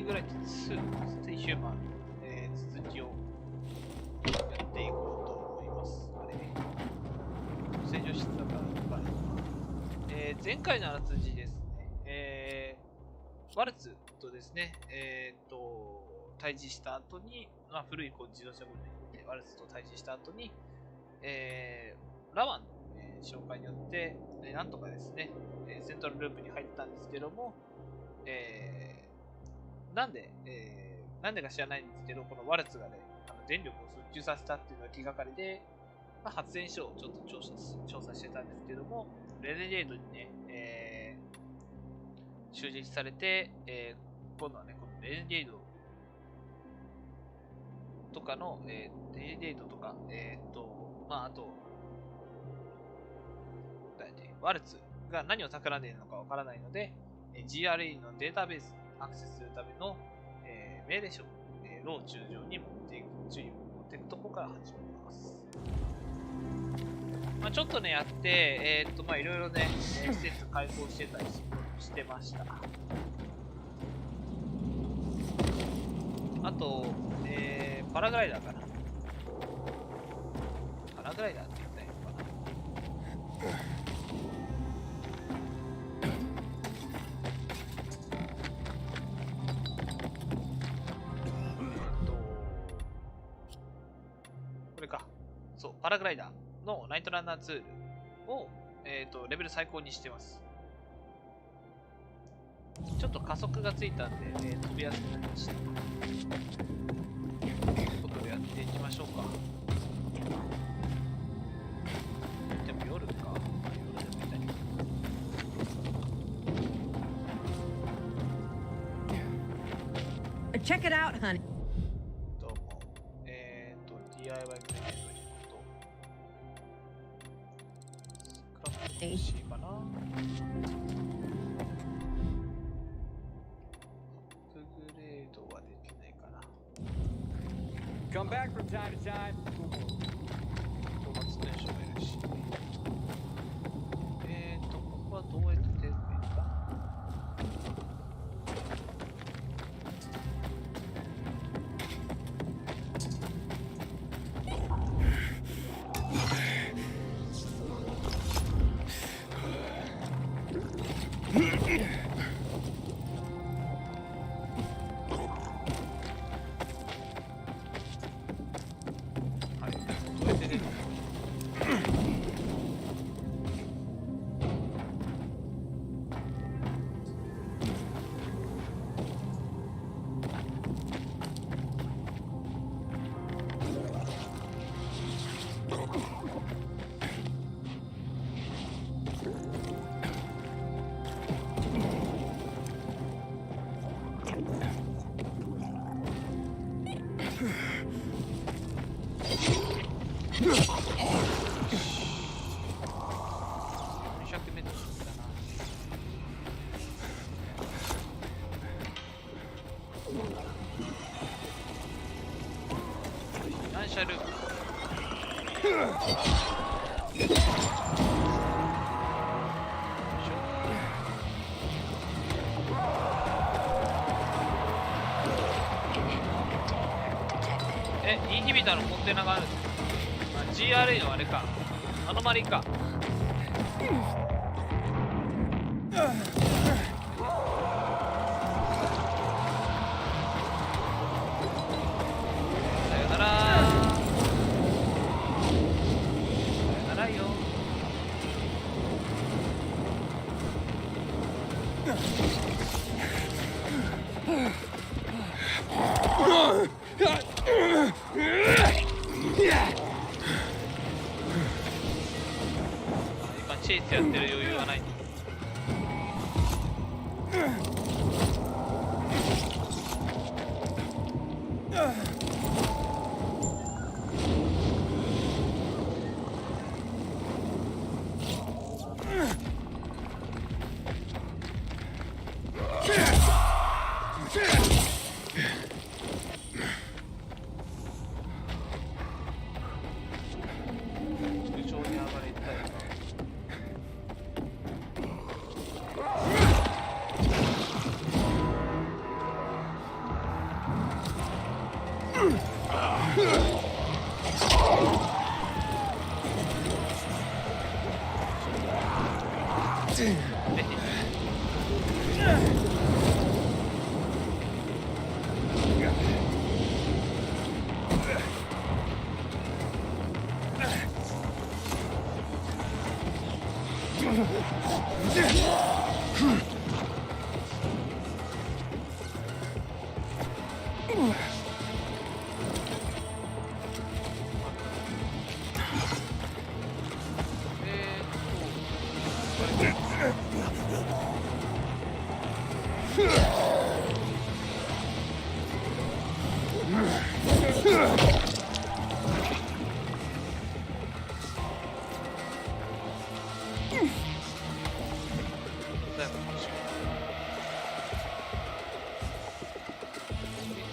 グライト2、ステイヒューマン、続きをやっていこうと思います。あれ正常室だから、前回のあらすじですね。ワルツとですね、対峙した後に、古い自動車工場に行って、ワルツと対峙した後に、ラワンの、紹介によって、なんとかですね、セントラルループに入ったんですけども、なんでか知らないんですけど、このワルツがね、電力を復旧させたっていうのが気がかりで、発電所をちょっと調査してたんですけども、レネゲイトにね、襲撃されて、今度はね、このレネゲイトとかの、レネゲイトとか、あと、ワルツが何を企んでいるのかわからないので、GRE のデータベースにアクセスするための、命令書を、ロー中将に持っていく、注意を持っていくところから始めます。ちょっとね、やって、いろいろね、施設開放してたりしてました。あと、パラグライダーかな。パラグライダーって言ったらいいのかな。これか。そう、パラグライダーのナイトランナーツールを、レベル最高にしてます。ちょっと加速がついたんで、飛びやすくなりました。ということでやっていきましょうか。でも夜か。夜でもいいんだけど。Check it out, honey. どうも。DIY プレゼントに行くと。スクラップ欲しいかな。Come back from time to time. 発電所もいるし。ここはどうやって出るのか。インヒビターのコンテナがある。GRE のあれか。アノマリか。さよなら。さよならよ。今チェイスやってる余裕はない。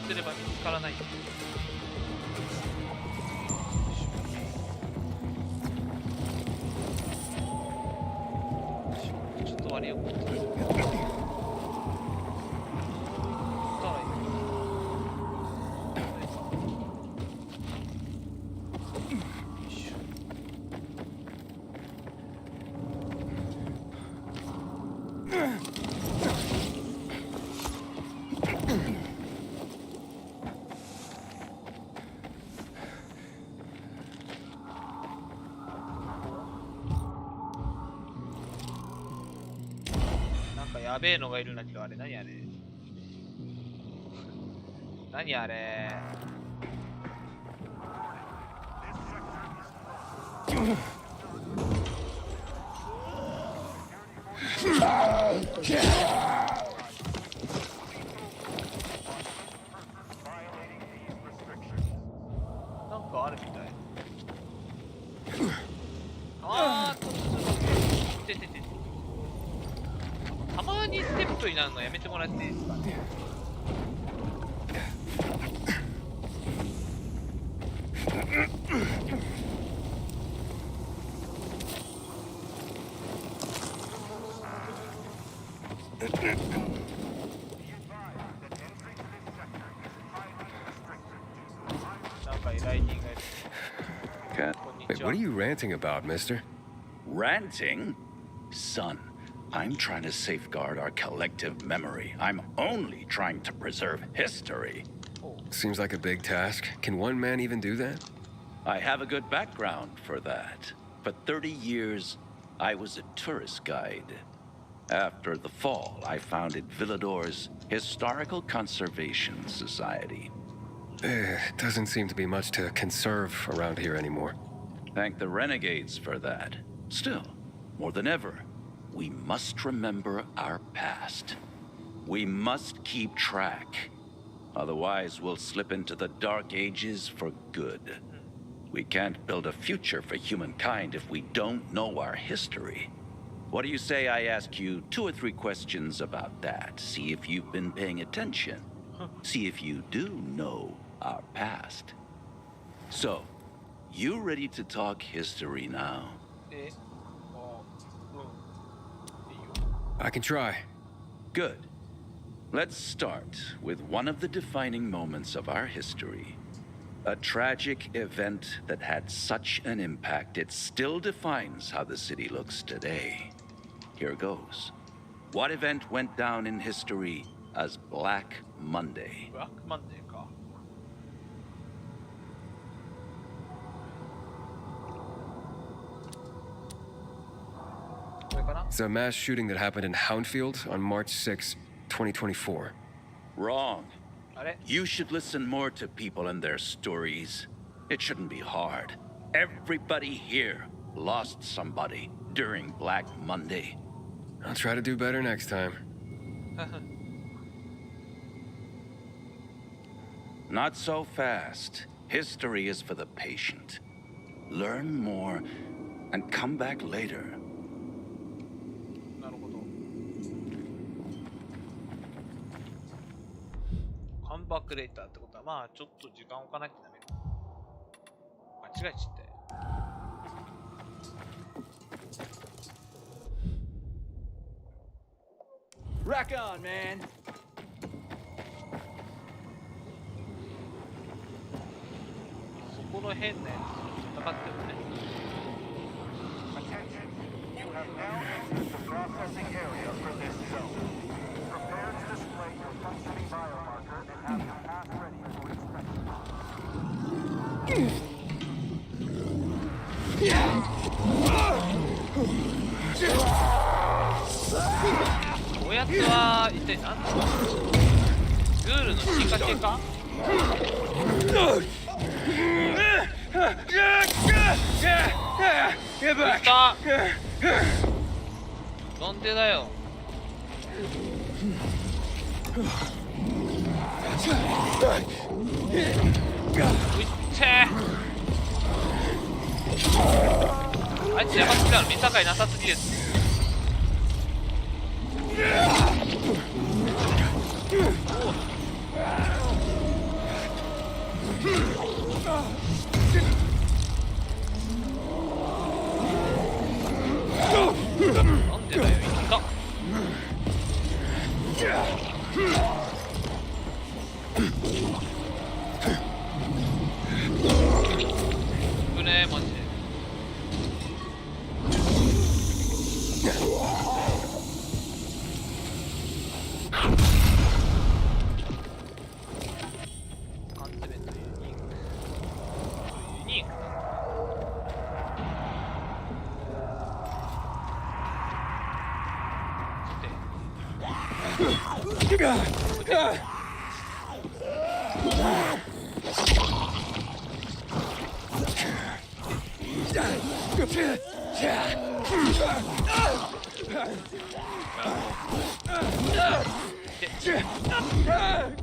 すれば見つからない。ちょっと割りを持ってる。やべえのがいるんだけど、あれ何あれ何あれなんかあるみたい。あーててて。たまにステップになるのやめてもらっていいですかね。なんか依頼人がいる。Wait, what are you ranting about, mister? Ranting? Son, I'm trying to safeguard our collective memory. I'm only trying to preserve history. Seems like a big task. Can one man even do that? I have a good background for that. For 30 years, I was a tourist guide. After the fall, I founded Villador's Historical Conservation Society. Doesn't seem to be much to conserve around here anymore. Thank the renegades for that. Still, more than ever, we must remember our past. We must keep track. Otherwise, we'll slip into the dark ages for good. We can't build a future for humankind if we don't know our history. What do you say I ask you 2 or 3 questions about that? See if you've been paying attention. See if you do know our past. So, you ready to talk history now? I can try. Good. Let's start with one of the defining moments of our history. A tragic event that had such an impact it still defines how the city looks today. Here goes. What event went down in history as Black Monday? Black Monday か。これかな？ It's a mass shooting that happened in Houndfield on March 6, 2024. Wrong. あれ？ You should listen more to people and their stories. It shouldn't be hard. Everybody here lost somebody during Black Monday. I'll try to do better next time. Not so fast. History is for the patient. Learn more and come back later. なるほど。カムバックレーターってことは、まあちょっと時間置かなきゃダメか。間違えちゃったよ。Rock on, man. の変なやつと戦ってるね。Attention, you have now entered the processing area for this zone. Prepare to display your functioning biomarker and have your path ready for inspection. こやつは一体何だろう。グールの仕掛けか。どうした。なんでだよ。ういってあいつやばすぎだろ。見境なさすぎです。なんでだよ、いったくねマジで。缶詰とユニーク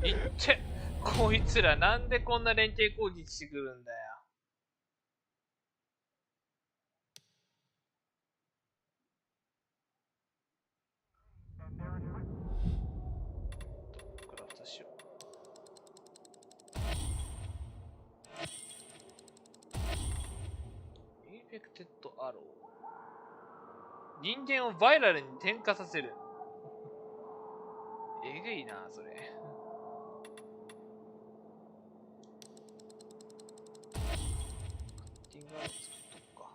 いってこいつらなんでこんな連携攻撃してくるんだよ。クラフトしよう。インフェクテッドアロー。人間をバイラルに転化させる。えぐいなそれ。カッティングアロー作っとくか。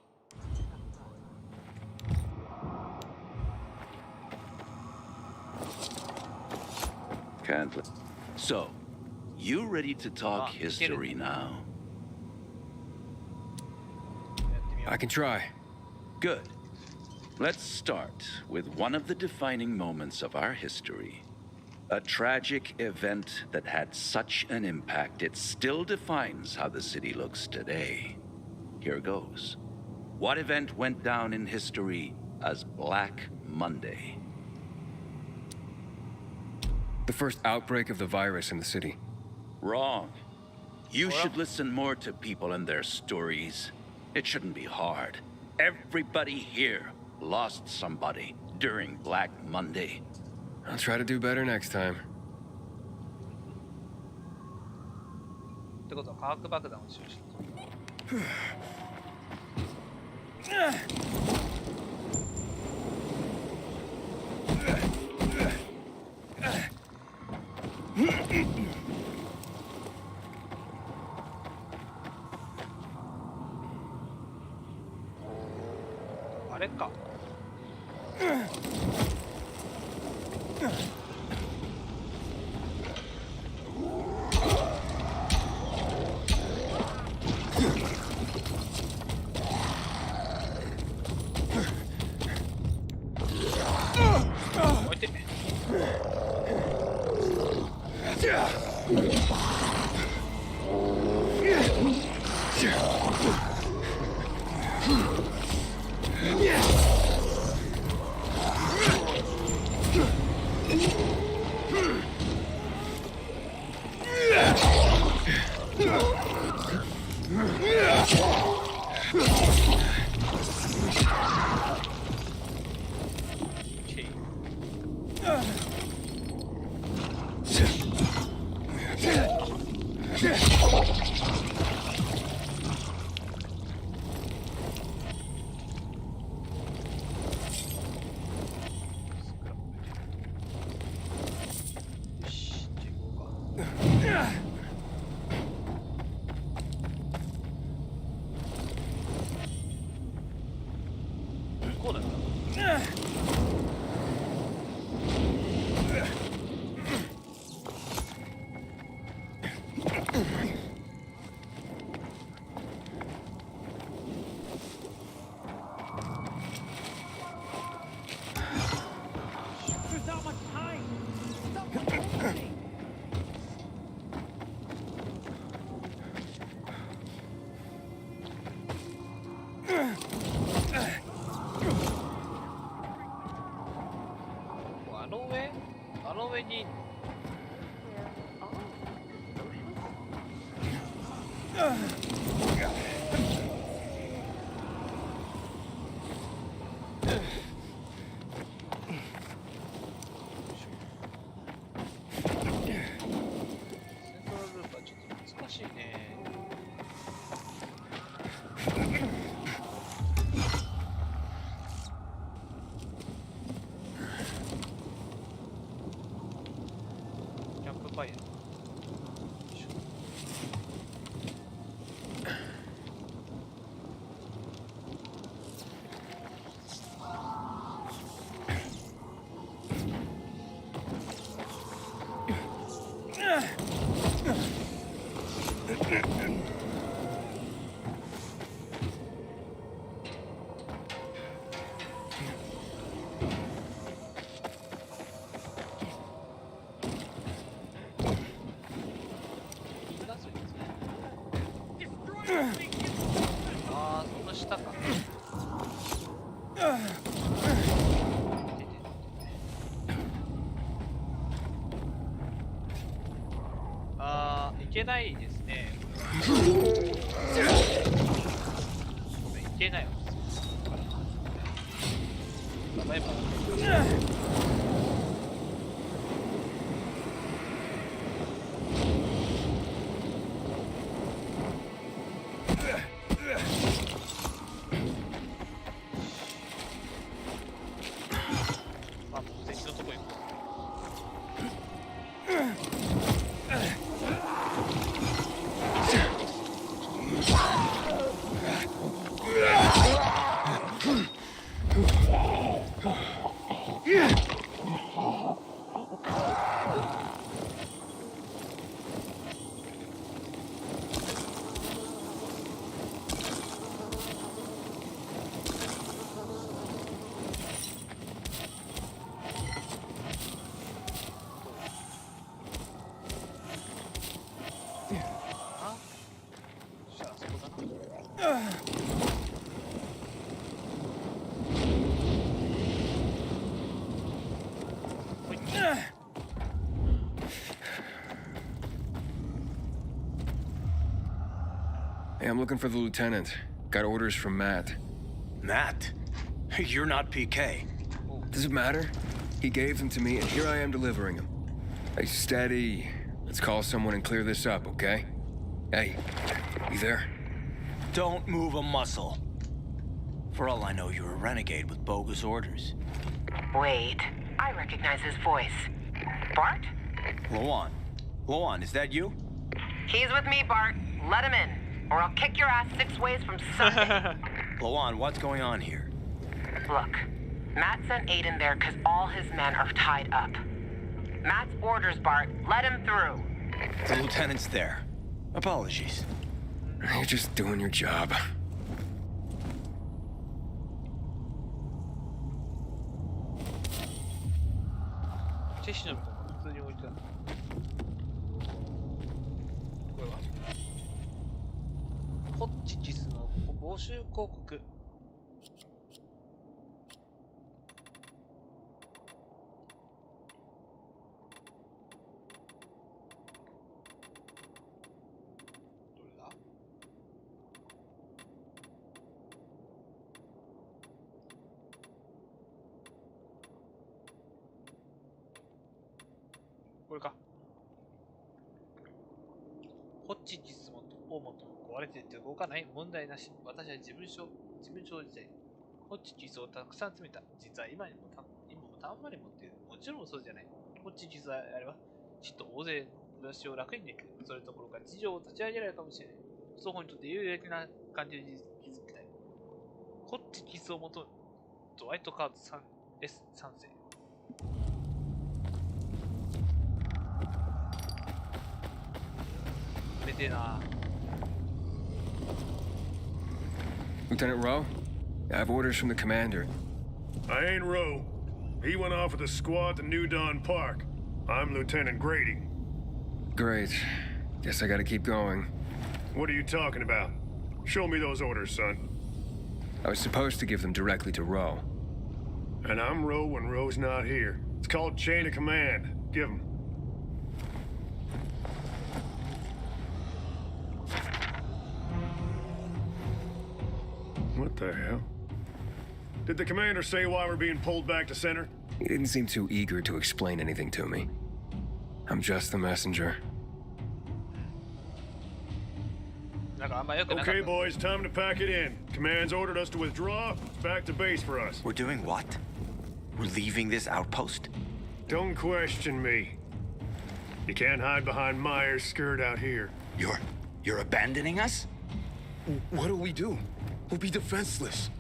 Can't. So, you ready to talk history now? I can try. Good. Let's start with one of the defining moments of our history. A tragic event that had such an impact it still defines how the city looks today. Here goes. What event went down in history as Black Monday? The first outbreak of the virus in the city. Wrong. You should listen more to people and their stories. It shouldn't be hard. Everybody here lost somebody during Black Monday. I'll try to do better next time. ってことは化学爆弾を使用した。あれか。置いて。ああ、そんな下か。ああ、いけないですね。ごめん、いけないわ。サバイバー。Hey, I'm looking for the lieutenant. Got orders from Matt. Matt? You're not PK. Does it matter? He gave them to me, and here I am delivering them. Hey, steady. Let's call someone and clear this up, okay? Hey, you there? Don't move a muscle. For all I know, you're a renegade with bogus orders. Wait, I recognize his voice. Bart? Lawan. Lawan, is that you? He's with me, Bart. Let him in, or I'll kick your ass 6 ways from Sunday. Lawan, what's going on here? Look, Matt sent Aiden there because all his men are tied up. Matt's orders, Bart. Let him through. The lieutenant's there. Apologies. You're just doing your job.これか。ホッチ実物と大元壊れてて動かない問題なし。私は事務所時代。ホッチ実をたくさん集めた。実は今もたんまり持っている。もちろんそうじゃない。ホッチ実はあれは、きっと大勢の暮らしを楽にできる。それどころか事情を立ち上げられるかもしれない。双方にとって有益な感じで築きたい。ホッチ実を元ドワイトカード 3S3 世。Lieutenant Rowe? I have orders from the commander. I ain't Rowe. He went off with the squad to New Dawn Park. I'm Lieutenant Grady. Great. Guess I gotta keep going. What are you talking about? Show me those orders, son. I was supposed to give them directly to Rowe. And I'm Rowe when Rowe's not here. It's called chain of command. Give him. What the hell? Did the commander say why we're being pulled back to center? He didn't seem too eager to explain anything to me. I'm just the messenger. なんかあんま良くなかった。 Okay, boys, time to pack it in. Command's ordered us to withdraw. Back to base for us. We're doing what? We're leaving this outpost? Don't question me. You can't hide behind Myers' skirt out here. You're abandoning us? What'll we do? We'll be defenseless.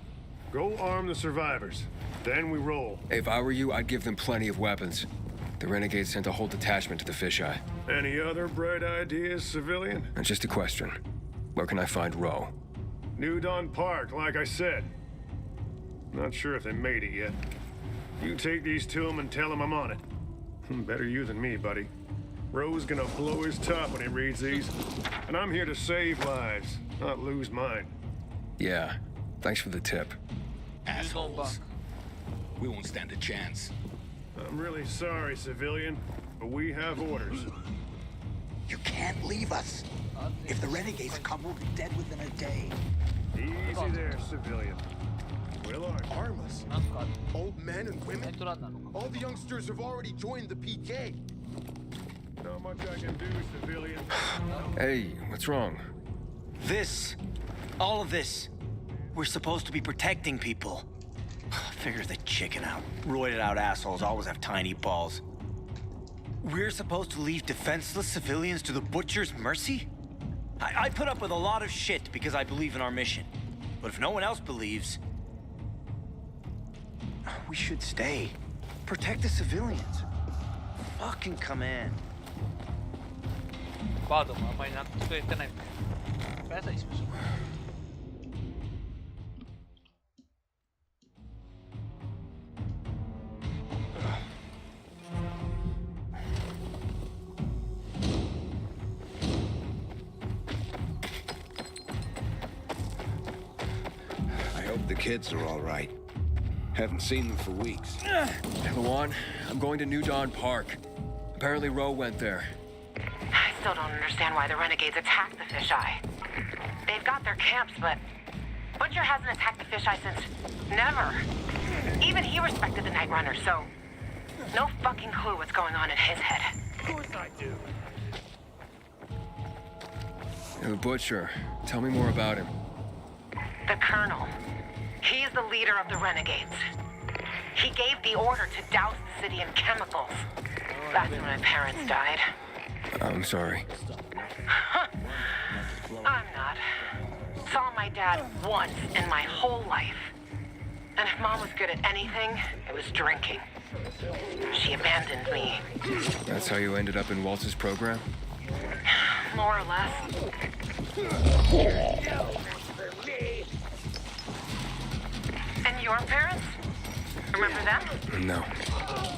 Go arm the survivors. Then we roll. If I were you, I'd give them plenty of weapons. The Renegades sent a whole detachment to the fisheye. Any other bright ideas, civilian? And just a question. Where can I find Roe? New Dawn Park, like I said. Not sure if they made it yet. You take these to him and tell him I'm on it. Better you than me, buddy. Roe's gonna blow his top when he reads these. And I'm here to save lives, not lose mine. Yeah. Thanks for the tip. Assholes. We won't stand a chance. I'm really sorry, civilian, but we have orders. You can't leave us. If the renegades come, we'll be dead within a day. Easy there, civilian. We'll Arm us. なんか Old men and ナイ women. トランナーのか。 All the youngsters have already joined the PK. Not much I can do, civilian. Hey, what's wrong? All of this. We're supposed to be protecting people. Figure the chicken out. Roided out assholes always have tiny balls. We're supposed to leave defenseless civilians to the butcher's mercy? I put up with a lot of shit because I believe in our mission. But if no one else believes, we should stay. Protect the civilians. Fucking command. バードもあんまり納得いってないみたいな。おやさにしましょう。I hope the kids are all right. Haven't seen them for weeks. Lawan, I'm going to New Dawn Park. Apparently Roe went there. I still don't understand why the renegades attacked the fisheye. They've got their camps, but Butcher hasn't attacked the fisheye since never. Even he respected the Night Runner, so no fucking clue what's going on in his head. Of course I do. The Butcher. Tell me more about him. The Colonel. He's the leader of the renegades. He gave the order to douse the city in chemicals. That's when my parents died. I'm sorry. I'm not. Saw my dad once in my whole life. And if Mom was good at anything, it was drinking. She abandoned me. That's how you ended up in Waltz's program? More or less. And your parents? Remember them? No.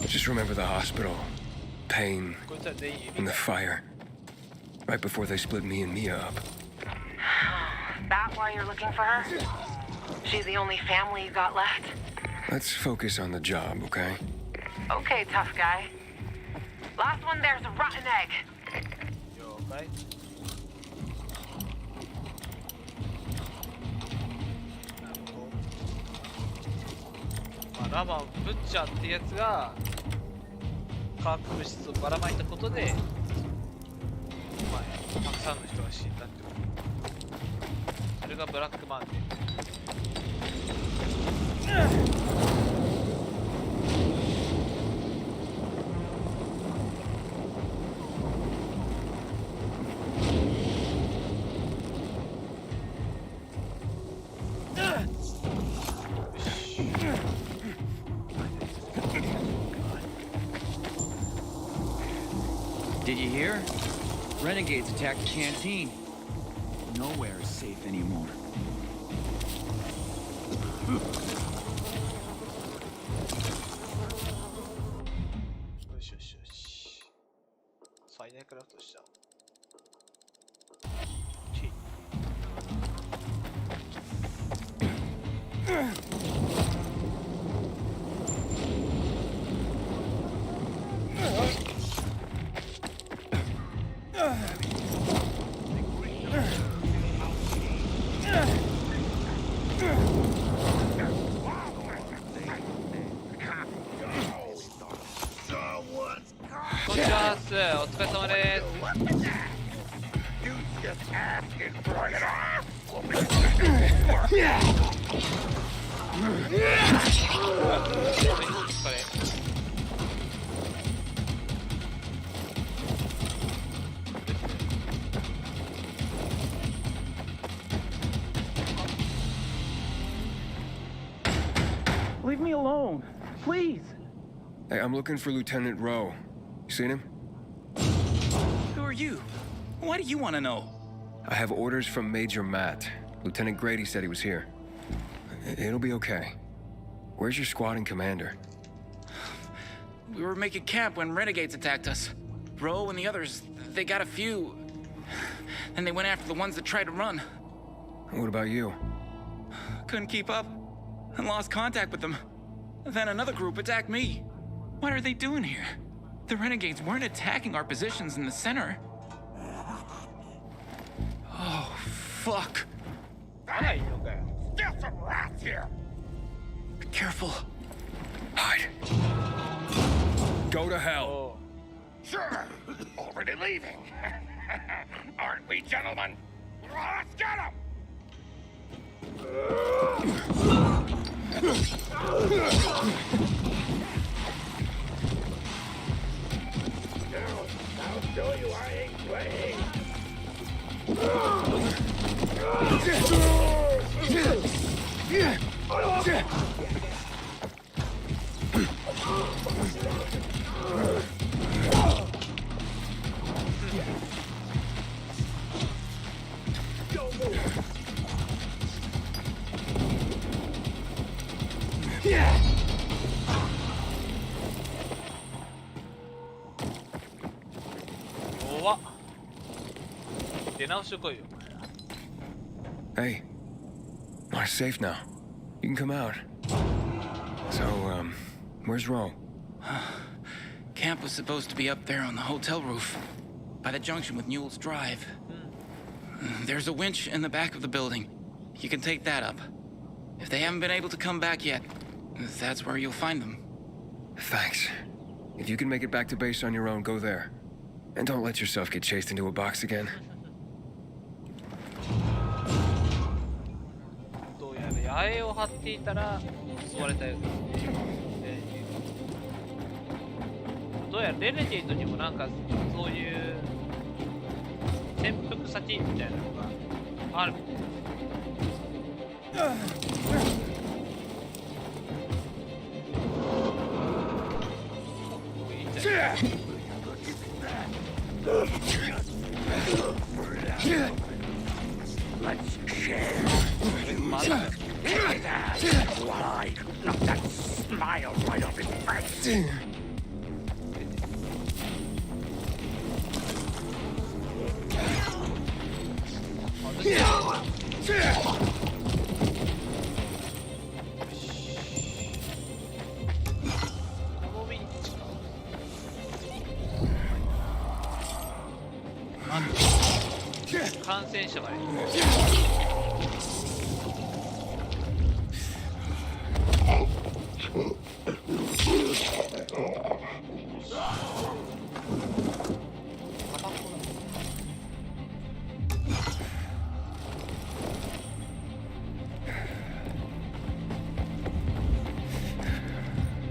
Just remember the hospital. Pain こいつは全員指 and the fire. Right before they split me and Mia up. That why you're looking for her? She's the only family you got left? Let's focus on the job, okay? Okay, tough guy. Last one there's a rotten egg. 了解。なるほど。まあ、ラマンブッチャーってやつが化学物質をばらまいたことで、まあ、たくさんの人が死んだってこと。それがブラックマウンテン。Did you hear? Renegades attacked the canteen. Nowhere is safe anymore. よしよしよし。最大クラフトした。チッ Leave me alone, please. Hey, I'm looking for Lieutenant Rowe. You seen him? Who are you? Why do you want to know? I have orders from Major Matt. Lieutenant Grady said he was here. It'll be okay. Where's your squad and commander? We were making camp when renegades attacked us. Rowe and the others, they got a few. Then they went after the ones that tried to run. What about you? Couldn't keep up and lost contact with them. Then another group attacked me. What are they doing here? The renegades weren't attacking our positions in the center. Oh, fuck. Hey, okay. Still some rats here. Be careful. Hide. Go to hell. Oh. Sure. Already leaving. Aren't we, gentlemen? Let's get him! I'll show you I ain't playing. Hey, we're safe now. You can come out. So, where's Rowe? Camp was supposed to be up there on the hotel roof, by the junction with Newell's Drive. There's a winch in the back of the building. You can take that up. If they haven't been able to come back yet, that's where you'll find them. Thanks. If you can make it back to base on your own, go there. And don't let yourself get chased into a box again. どうやら野営を張っていたら襲われたようですね。どうやらレネゲートにもなんかそういう潜伏先みたいなのがあるみたいです。Let's share. Why? Knock that smile right off his face. Let's 感染者がいる。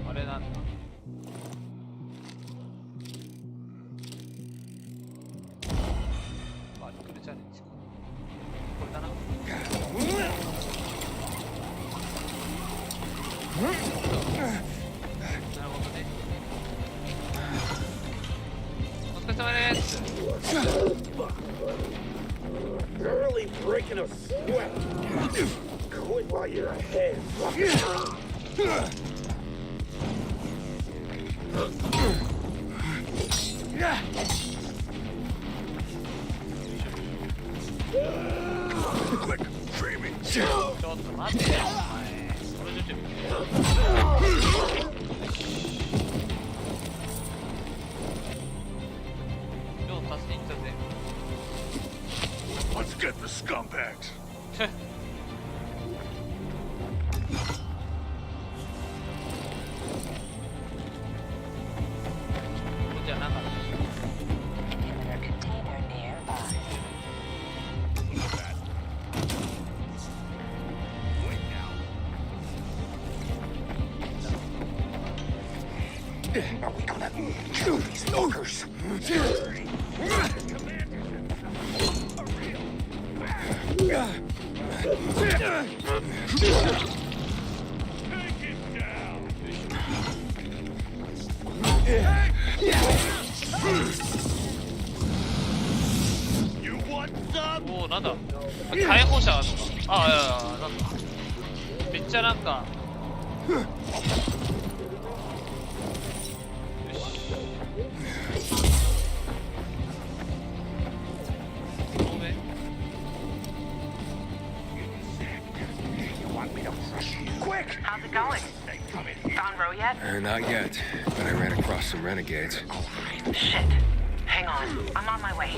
あれなんだ。バックルチャレンジか。これだな。なるほどね。お疲れ様です。 Barely breaking a sweat. Quit while you're ahead. Quick, dreaming. ちょっと待ってよ、お前。これ出てる。今日助けに来たぜ。Let's get the scumbags. ここじゃなかった。Are we gonna kill these fuckers? You want some? おお、なんだ解放者があるのか。ああ、いやいや、なんだめっちゃなんかよしこの上 Quick! How's it going? Found Ro yet? Not yet, but I ran across some renegades. Shit. Hang on. I'm on my way.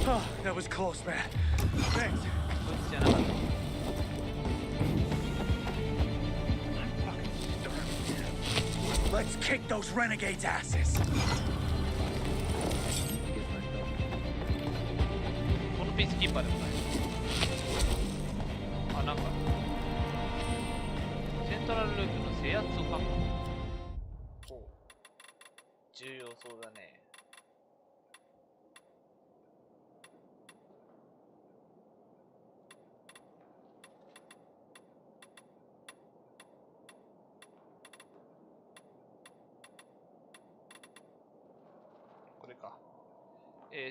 Oh, that was close, man. Thanks. Let's kick those renegades' asses. このピースキーパーでもない。あ、なんかセントラルループの制圧を確保。おう、重要そうだね。これか。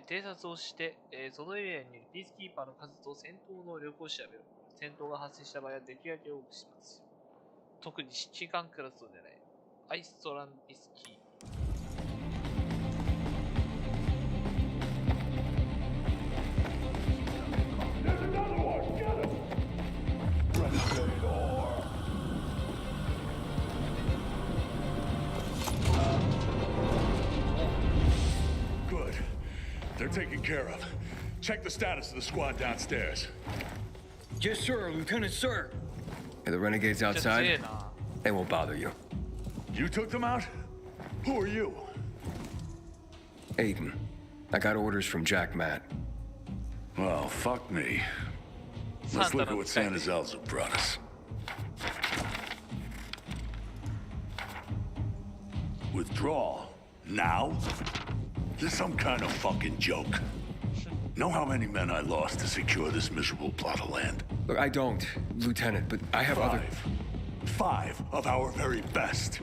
偵察をして、そのエリアにいるピースキーパーの数と戦闘能力を調べる。戦闘が発生した場合は出来上げを多くします。特に指揮官クラスを狙い、アイストランディスキー。Good. They're taken care of. Check the status of the squad downstairs. Yes, sir, Lieutenant, sir. Are the renegades outside? They won't bother you. You took them out? Who are you? Aiden, I got orders from Jack Matt. Well, fuck me. Let's look at what Santa Zelza brought us. Withdrawal? Now? This some kind of fucking joke. Know how many men I lost to secure this miserable plot of land? Look, I don't, Lieutenant, but I have other... Five of our very best.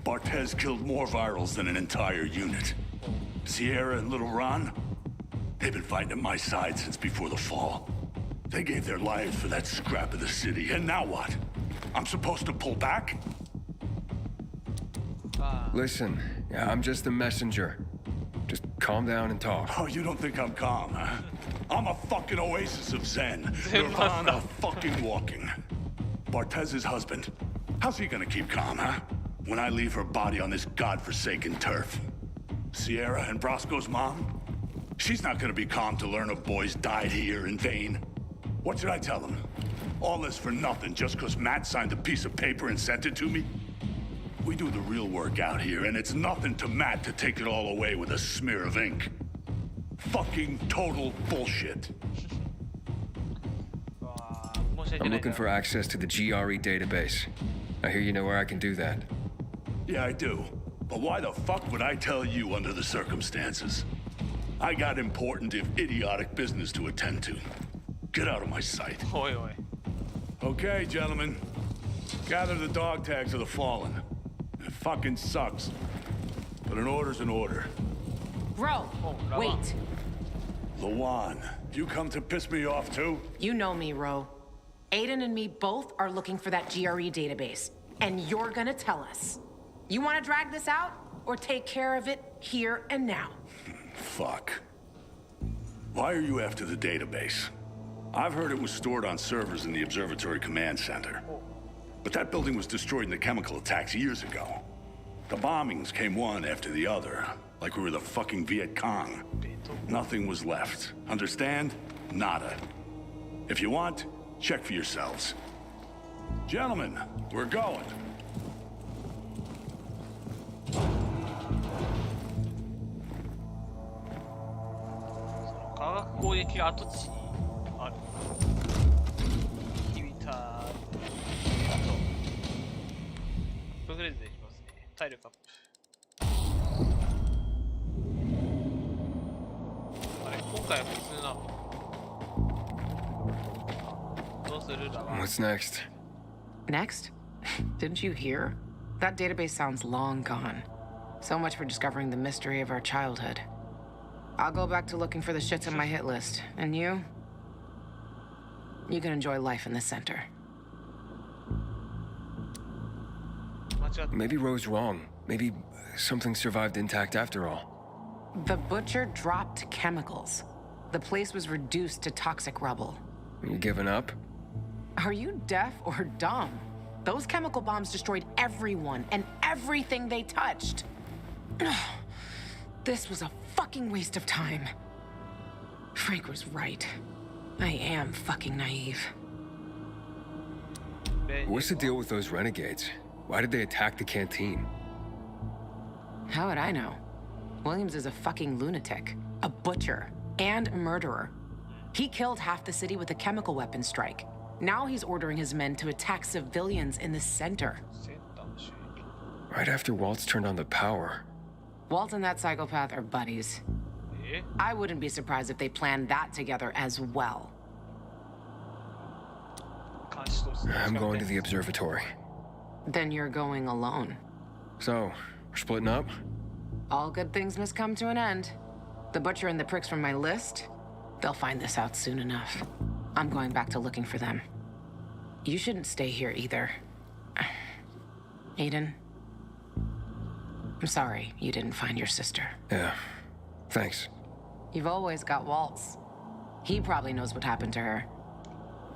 Barthez killed more virals than an entire unit. Sierra and Little Ron, they've been fighting at my side since before the fall. They gave their lives for that scrap of the city, and now what? I'm supposed to pull back? Listen, I'm just the messenger. Just calm down and talk. Oh, you don't think I'm calm, huh? I'm a fucking oasis of zen. Nirvana fucking walking. Bartez's husband. How's he gonna keep calm, huh? When I leave her body on this godforsaken turf. Sierra and Brosco's mom? She's not gonna be calm to learn her boys died here in vain. What should I tell them? All this for nothing just because Matt signed a piece of paper and sent it to me? We do the real work out here, and it's nothing to Matt to take it all away with a smear of ink. Fucking total bullshit. I'm looking for access to the GRE database. I hear you know where I can do that. Yeah, I do. But why the fuck would I tell you under the circumstances? I got important, if idiotic, business to attend to. Get out of my sight. Oi, oi. Okay, gentlemen. Gather the dog tags of the fallen. It fucking sucks. But an order's an order. Ro, wait. Lawan, you come to piss me off too? You know me, Ro. Aiden and me both are looking for that GRE database, and you're gonna tell us. You wanna drag this out, or take care of it here and now? Fuck. Why are you after the database? I've heard it was stored on servers in the Observatory Command Center. But that building was destroyed in the chemical attacks years ago. The bombings came one after the other, like we were the fucking Viet Cong. Nothing was left. Understand? Nada. If you want, check for yourselves. Gentlemen, we're going. 化学攻撃が跡地にある。響いた。あと、プログレーズでいきますね。体力アップ。あれ、今回は普通なの。どうするだわ。 What's next? Next? Didn't you hear? That database sounds long gone. So much for discovering the mystery of our childhood. I'll go back to looking for the shits on my hit list. And you? You can enjoy life in the center. Maybe Ro's wrong. Maybe something survived intact after all. The butcher dropped chemicals. The place was reduced to toxic rubble. You giving up? Are you deaf or dumb? Those chemical bombs destroyed everyone and everything they touched. This was a fucking waste of time. Frank was right. I am fucking naive. What's the deal with those renegades? Why did they attack the canteen? How would I know? Williams is a fucking lunatic, a butcher, and a murderer. He killed half the city with a chemical weapon strike. Now he's ordering his men to attack civilians in the center. Right after Waltz turned on the power. Walt and that psychopath are buddies. I wouldn't be surprised if they planned that together as well. I'm going to the observatory. Then you're going alone. So, we're splitting up? All good things must come to an end. The butcher and the pricks from my list, they'll find this out soon enough. I'm going back to looking for them. You shouldn't stay here either. Aiden, I'm sorry you didn't find your sister. Yeah, thanks. You've always got Waltz. He probably knows what happened to her.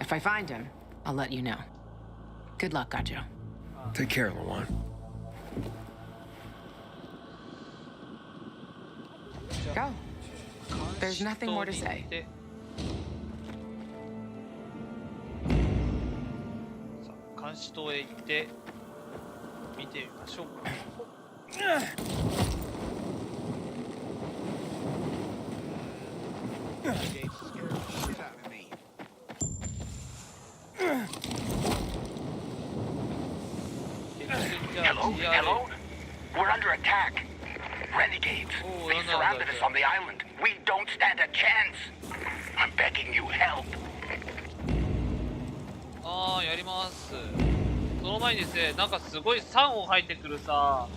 If I find him, I'll let you know. Good luck, Gajo. Take care, Lawan. Go. There's nothing more to say. 監視塔へ行って見てみましょうか。Hello? We're under attack. Renegades. They surrounded us on the island. We don't stand a chance. I'm begging you, help. ああ、やります。その前にですね、なんかすごい酸を吐いてくるさ、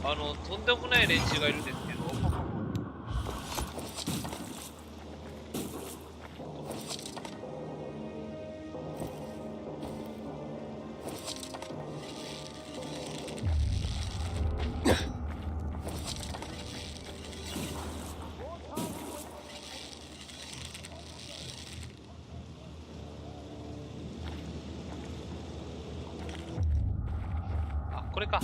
とんでもない連中がいるんですけど。これか。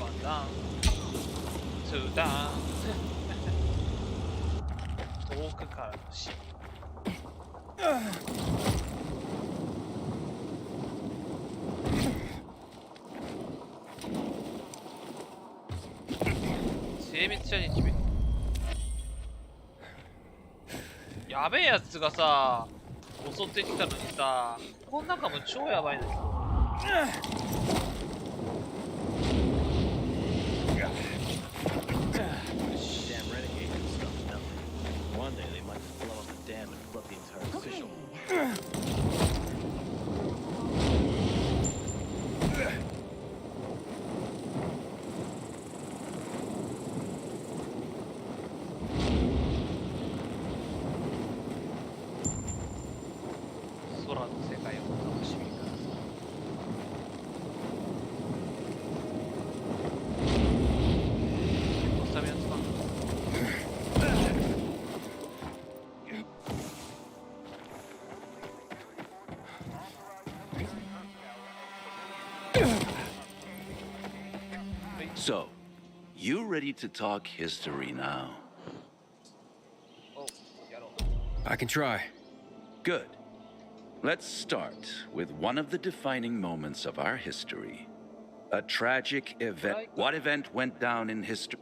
ワンダウン、ツーダウン。遠くからのシーン。精密射撃目。やべえやつがさ。襲ってきたのにさ、この中も超やばいんですよ。So, you ready to talk history now? I can try. Good. Let's start with one of the defining moments of our history. A tragic event. What event went down in history?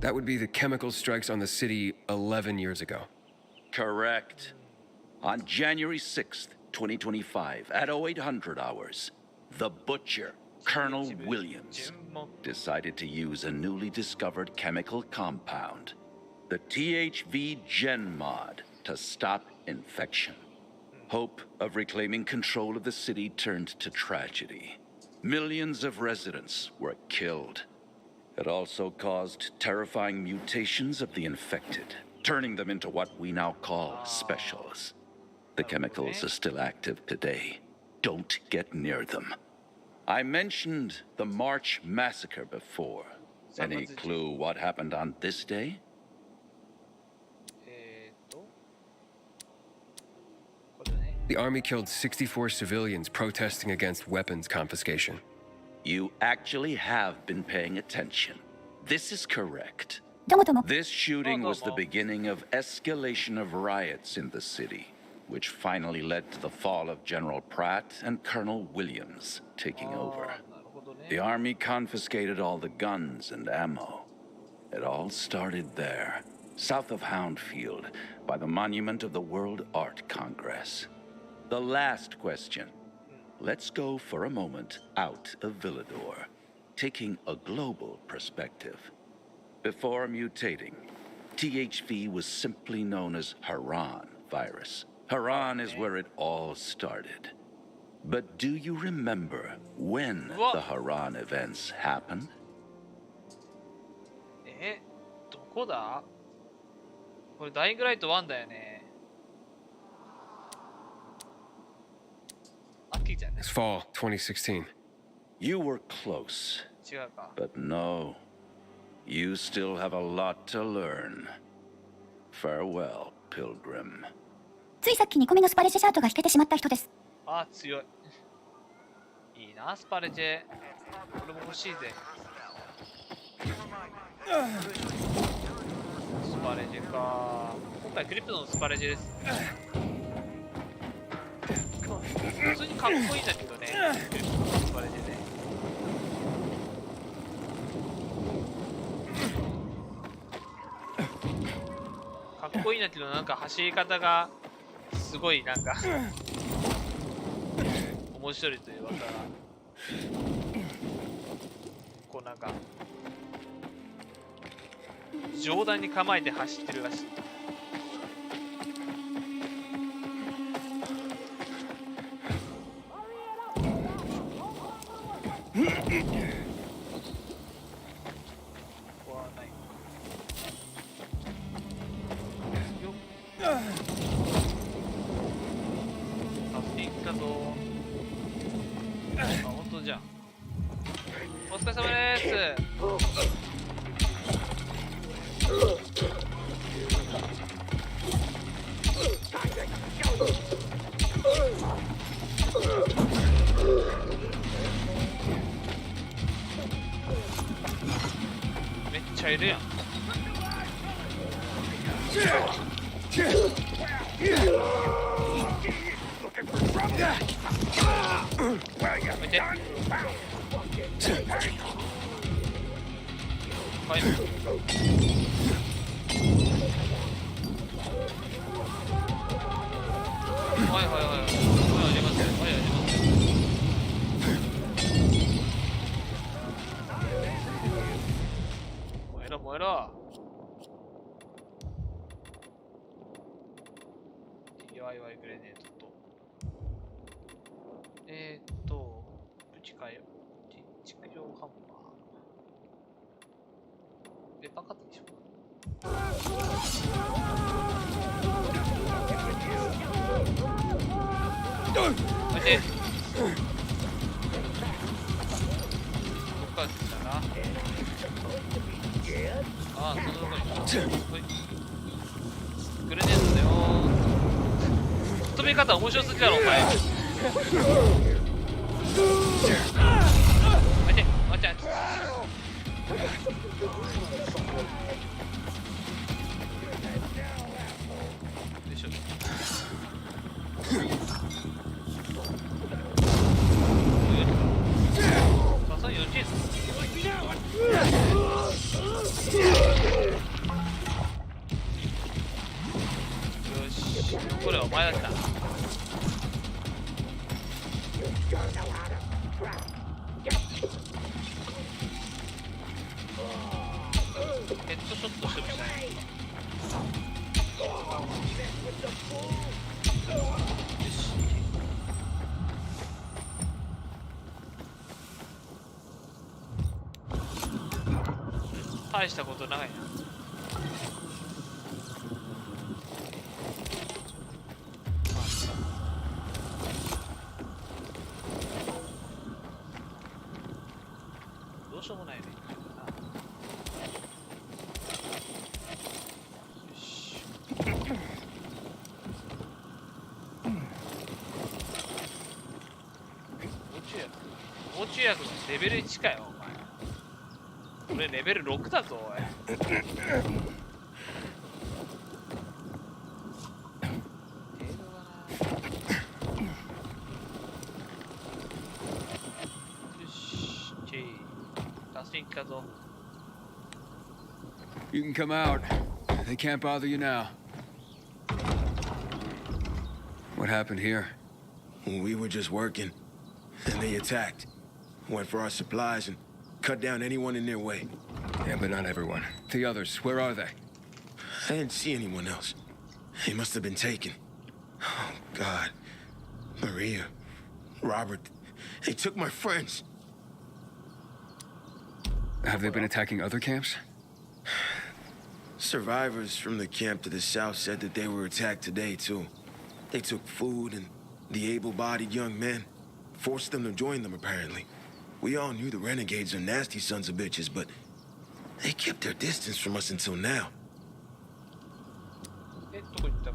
That would be the chemical strikes on the city 11 years ago. Correct. On January 6th, 2025, at 0800 hours, the butcher, Colonel Williams, decided to use a newly discovered chemical compound, the THV Gen Mod, to stop infection. Hope of reclaiming control of the city turned to tragedy. Millions of residents were killed. It also caused terrifying mutations of the infected, turning them into what we now call specials. The chemicals are still active today. Don't get near them. I mentioned the March massacre before. Any clue what happened on this day? The army killed 64 civilians protesting against weapons confiscation. You actually have been paying attention. This is correct. This shooting was the beginning of escalation of riots in the city, which finally led to the fall of General Pratt and Colonel Williams taking over. The army confiscated all the guns and ammo. It all started there, south of Houndfield, by the monument of the World Art Congress. The last question. Let's go for a moment out of Villador, taking a global perspective. Before mutating, THV was simply known as Haran virus. Haran is where it all started. But do you remember when the Haran events happened? どこだ？これダイイングライト1だよね。秋じゃね。 This fall, 2016. You were close. 違うか。 But no, you still have a lot to learn. Farewell, Pilgrim. ついさっき2個目のスパレジェシャートが引けてしまった人です。あ、強い。いいな、スパレジェ。これも欲しいぜ。スパレジェか。今回クリプトのスパレジェです。普通にかっこいいんだけどね。クリプトのスパレジェね。かっこいいんだけど、なんか走り方がすごいなんか面白いというか、こうなんか上段に構えて走ってるらしい。お疲れ様です。めっちゃいるやん。見て。はい。はいはいはい。はい、ありますよ。はい、ありますよ。燃えろ燃えろ。DIY グレネードと。ぶち替えよ。畜養ハンマー。ペッパーカットでしょ。待って。どっから来たな。ああ、そのとこに。グレネードだよ。飛び方面白すぎだろ、お前。待って、待って。よいしょ。ヘッドショットしてもしない。よし。大したことないな。どうしようもないね。よし。防虫薬のレベル1かよ、お前。俺レベル6だぞ、おい。You can come out. They can't bother you now. What happened here? We were just working, and they attacked. Went for our supplies and cut down anyone in their way. Yeah, but not everyone. The others, where are they? I didn't see anyone else. They must have been taken. Oh, God. Maria, Robert, they took my friends. Have they been attacking other camps? Survivors from the camp to the south said that they were attacked today, too. They took food, and the able-bodied young men forced them to join them, apparently. We all knew the renegades are nasty sons of bitches, but they kept their distance from us until now.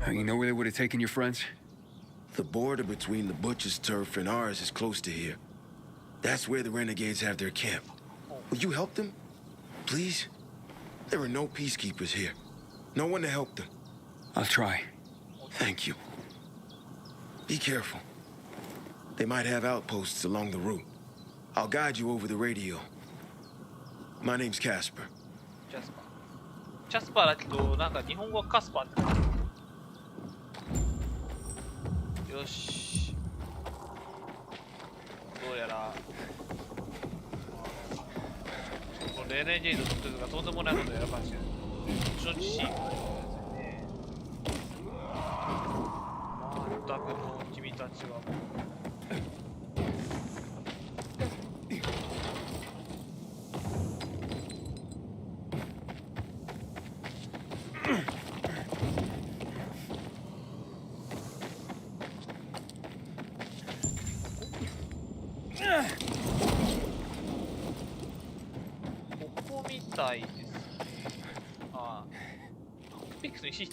You know where they would have taken your friends? The border between the butcher's turf and ours is close to here. That's where the renegades have their camp. Will you help them? Please? There are no peacekeepers here. No one to help them. I'll try. Thank you. Be careful. They might have outposts along the route. I'll guide you over the radio. My name's Casper. キャスパーだけど、なんか日本語はカスパーって書いてある。よし。どうやら、このレネゲードの人がとんでもないことをやらかしてる。承知し、全くもう君たちはもう。ここみたいですね。ああ。ピックスの石。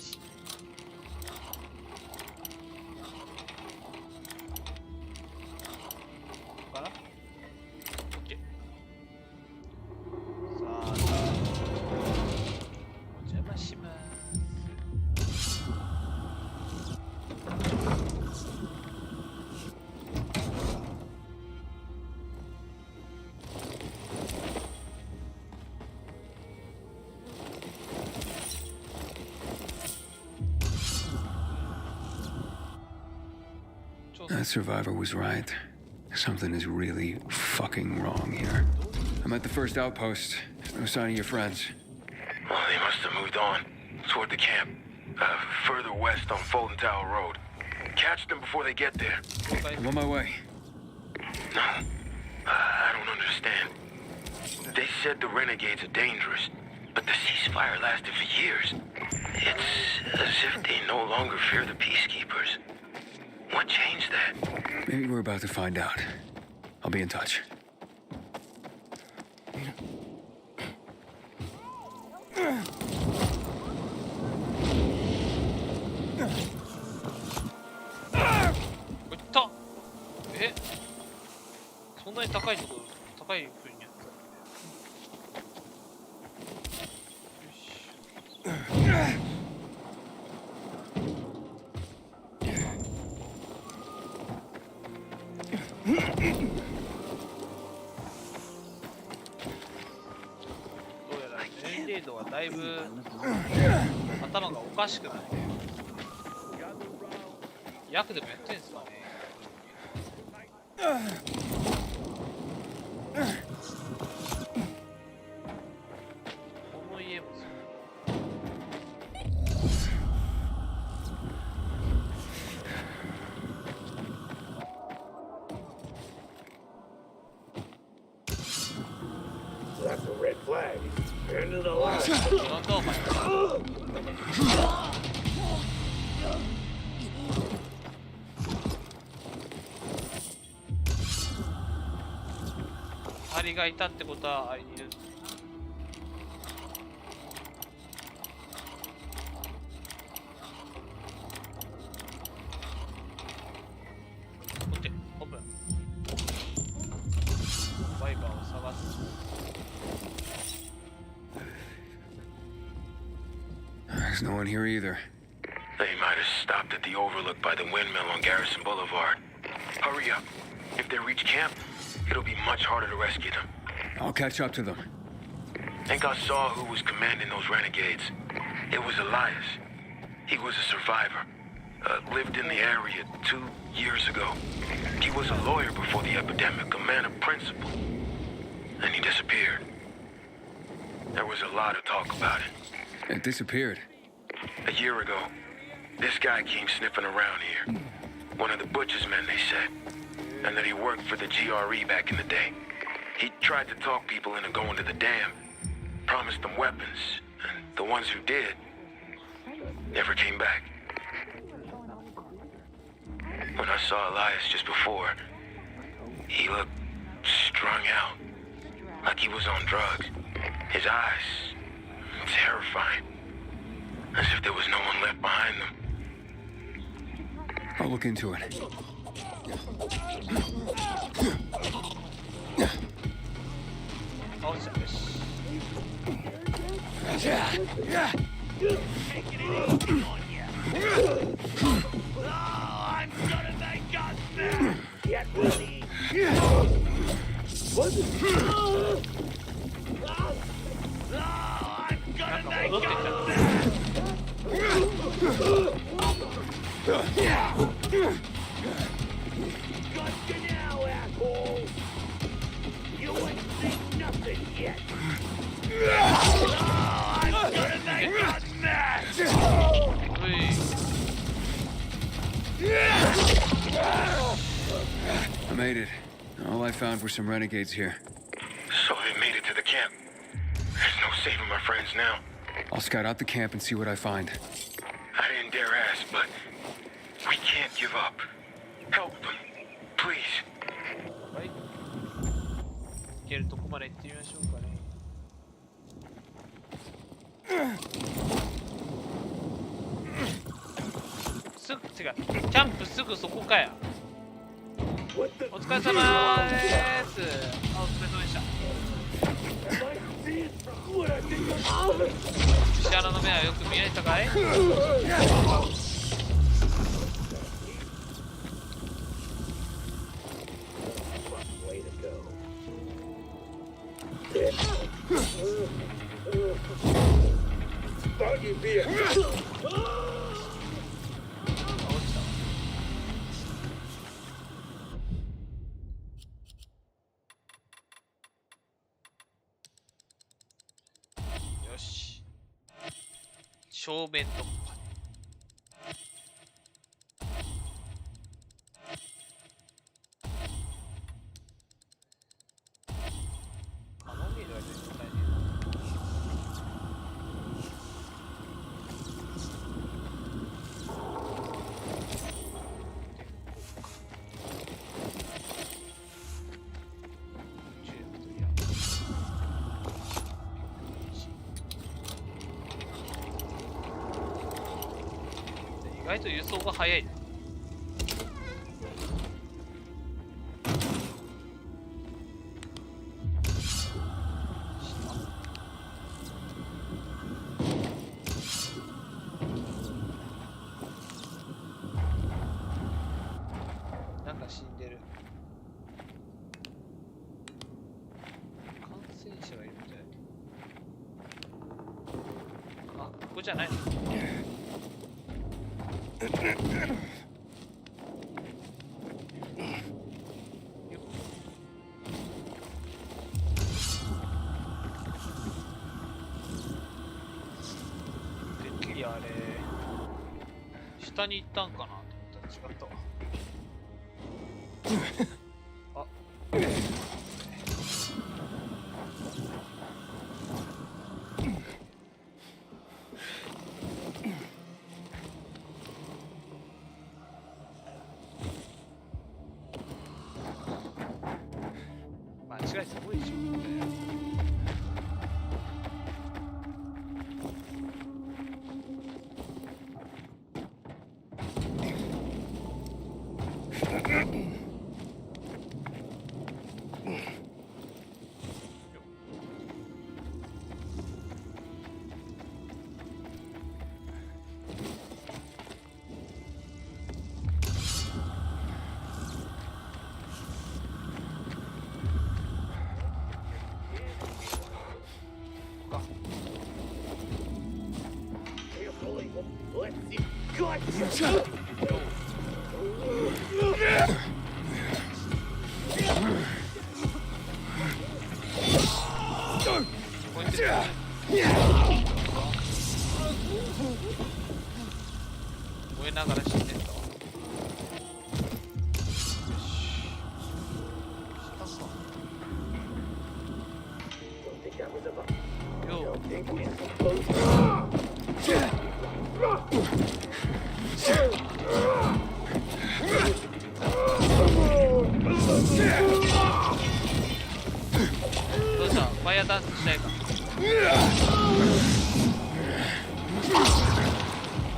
かな？ OK。さあ、お邪魔します。That survivor was right. Something is really fucking wrong here. I'm at the first outpost. No sign of your friends. Well, they must have moved on toward the camp. Further west on Fulton Tower Road. Catch them before they get there. I'm on my way. No. I don't understand. They said the renegades are dangerous, but the ceasefire lasted for years. It's as if they no longer fear the peacekeepers. What changed that? Maybe we're about to find out. I'll be in touch. What? え？そんなに高いところ、高い風にやった。どうやら年齢度はだいぶ頭がおかしくなって、役でもやってんすかね。この家もす Into the light. なんだお前。アリがいたってことはアリいる。オッケー、オープン。バイバーを探す。There's no one here either. They might have stopped at the overlook by the windmill on Garrison Boulevard. Hurry up. If they reach camp, it'll be much harder to rescue them. I'll catch up to them. Think I saw who was commanding those renegades. It was Elias. He was a survivor. Lived in the area 2 years ago. He was a lawyer before the epidemic, a man of principle. And he disappeared. There was a lot of talk about it. It disappeared. A year ago, this guy came sniffing around here. One of the butcher's men, they said. And that he worked for the GRE back in the day. He tried to talk people into going to the dam. Promised them weapons. And the ones who did never came back. When I saw Elias just before, he looked strung out. Like he was on drugs. His eyes, terrifying. As if there was no one left behind them. I'll look into it. Oh, it's I'm gonna make us mad! Get ready! What? I'm gonna make us mad! Got you now, asshole! You ain't seen nothing yet! I'm gonna make us mad! I made it. All I found were some renegades here. So they made it to the camp. There's no saving my friends now. I'll scout out the camp and see what I find. I didn't dare ask, but we can't give up. Help them, please. はい。行けるとこまで行ってみましょうかね。すぐ、違う。キャンプすぐそこかや。お疲れ様です。あ、お疲れ様でした。石原の目はよく見えたかい？よし。正面突破。カモミールは絶対ね。意外と輸送が早いね。なんか死んでる。感染者がいるみたい。あ、ここじゃないの。てっきりあれ下に行ったんかなと思ったら違ったわ。あ、すごい仕事で。燃えながら死んでんだわ。どうした？ファイヤーダンスしたいか？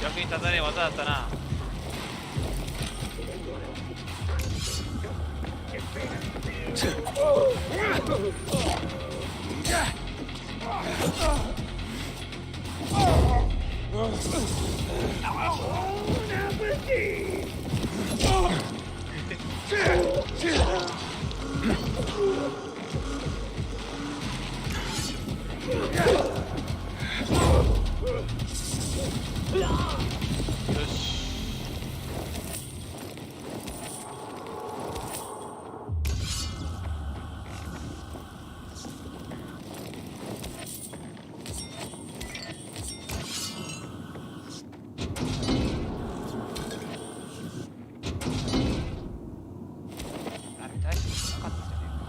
役に立たねえ技だったな。よし。あれ大したことなかったじゃねえか。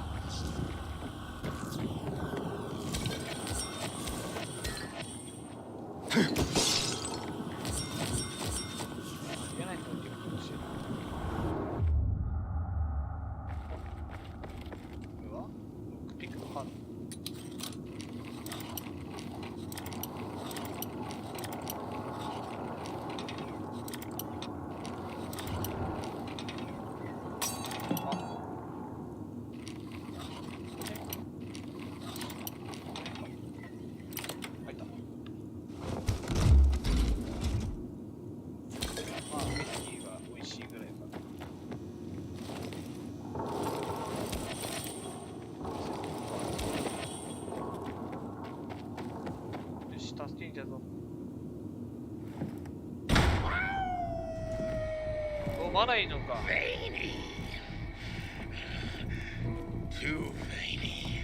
言えないといけないかもしれない。これはロックピックのカード。助けに来たぞ。お、まだいいのか。Too veiny.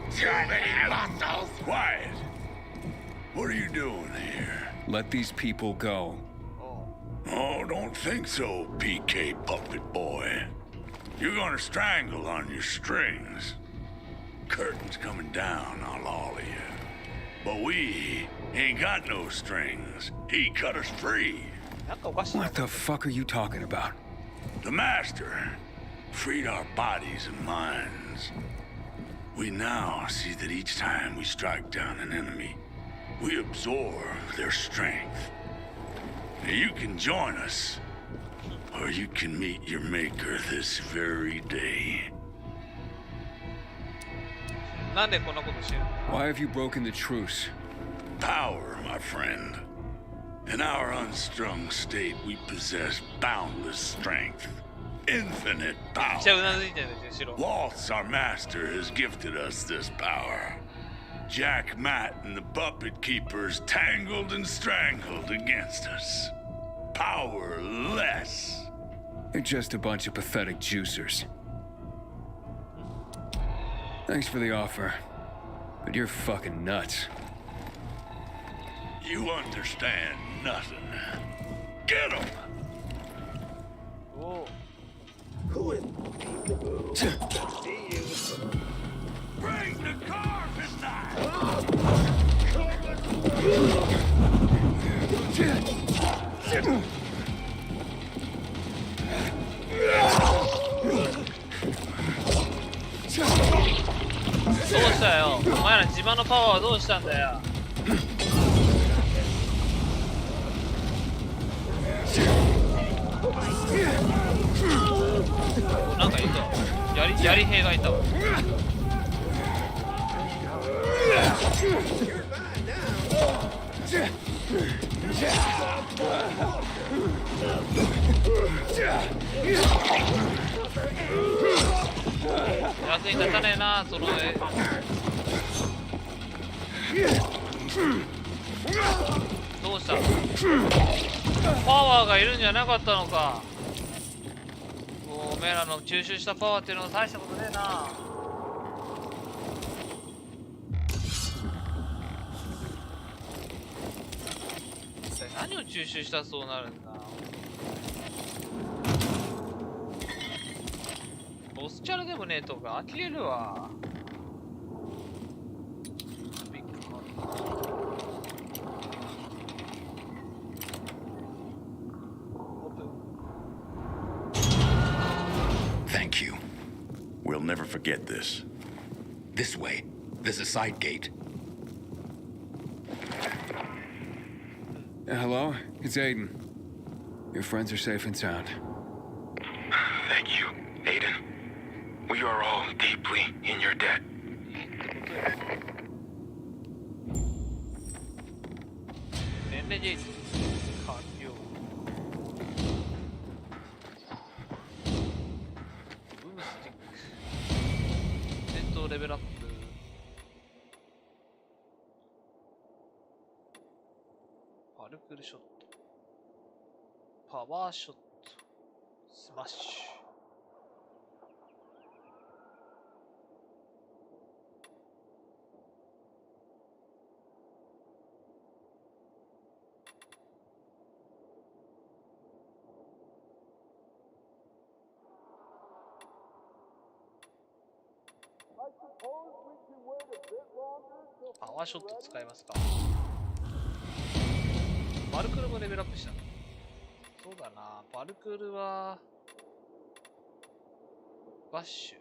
Too many muscles. Quiet. What are you doing here? Let these people go. Oh, don't think so, PK puppet boy. You're gonna strangle on your strings. Curtain's coming down on all of you. But we ain't got no strings. He cut us free. What the fuck are you talking about? The Master freed our bodies and minds. We now see that each time we strike down an enemy, we absorb their strength. Now you can join us, or you can meet your maker this very day. Why have you broken the truce? Power, my friend. In our unstrung state, we possess boundless strength. Infinite power. Waltz, our master, has gifted us this power. Jack, Matt, and the puppet keepers tangled and strangled against us. Powerless. They're just a bunch of pathetic juicers. Thanks for the offer, but you're fucking nuts. You understand nothing. Get him! Oh. Who is... Bring the car, midnight! のパワーはどうしたんだよ。なんかいたわ。やり兵がいたわ。役に立たねえな、その絵。どうした？パワーがいるんじゃなかったのか。おめえらの吸収したパワーっていうのは大したことねえな。一体何を吸収したらそうなるんだ。ボスチャラでもねえとか呆れるわ。ビッグマン。Thank you. We'll never forget this. This way. There's a side gate. Hello? It's Aiden. Your friends are safe and sound. Thank you, Aiden. We are all deeply in your debt. Renegade 完了。ブームスティック。戦闘レベルアップ。パルクルショット。パワーショット。スマッシュ。パワーショット使いますか。パルクルもレベルアップしたの。そうだな、パルクルはバッシュ、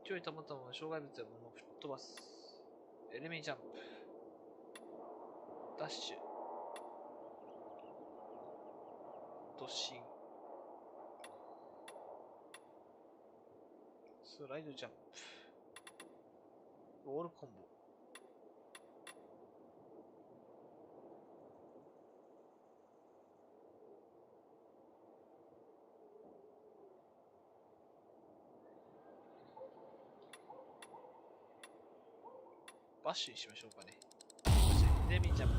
勢い保ったもの、障害物や物を吹っ飛ばす、エレミジャンプ、ダッシュ、突進、スライドジャンプ、ロールコンボ。バッシュにしましょうかね。エレミジャンプ。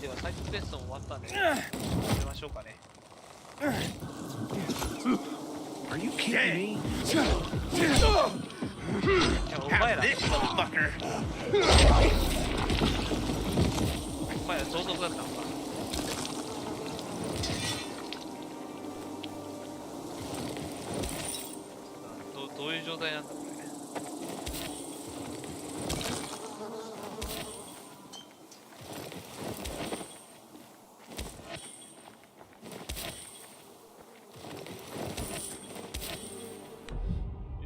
ではサイドクエストも終わったんで始めましょうかね。Are you kidding me? いや、お前ら同族だったのか。どういう状態なんだこれ。よ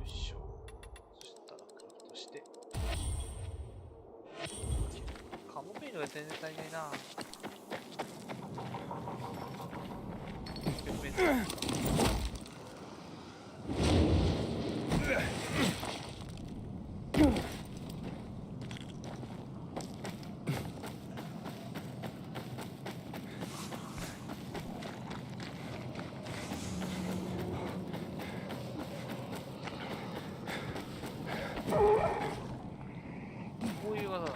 いしょ。そしたらクラフトして。カモメイルが全然足りないな。こういう技だ。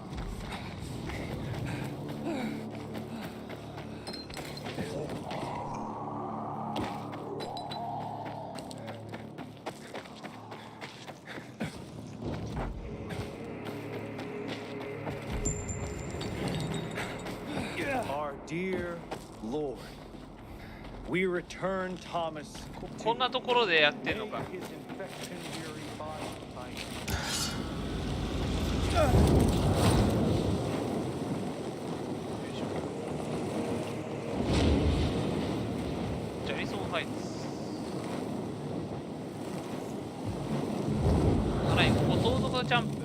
Our dear Lord, we return Thomas. こんなところでやってんのか。His infection weary body by ジャリソンハイツ。ジャンプ。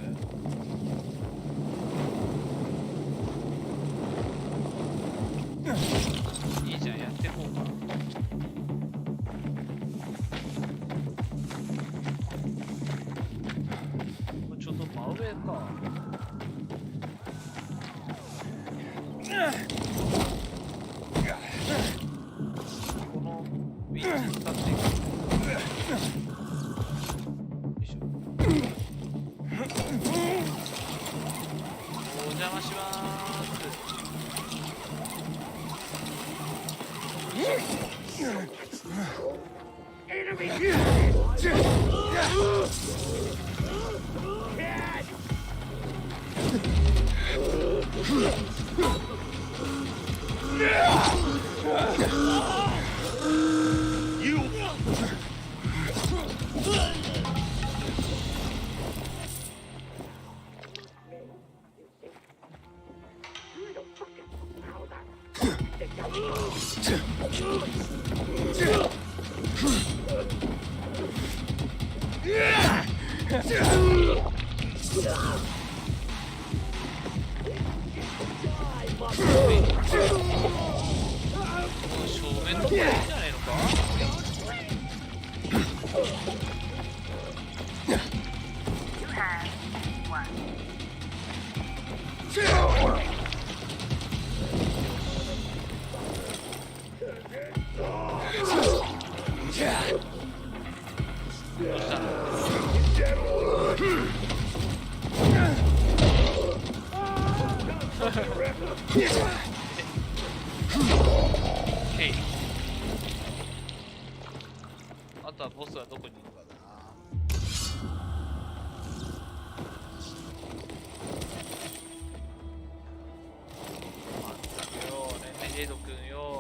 いいじゃん、やっていこうか。これちょっと真上か。このウィンチ使っていく。よいしょ。お邪魔します。正面のこれいいんじゃないのか。あとはボスはどこにいるかだな。まったくよ、レネゲードくんよ。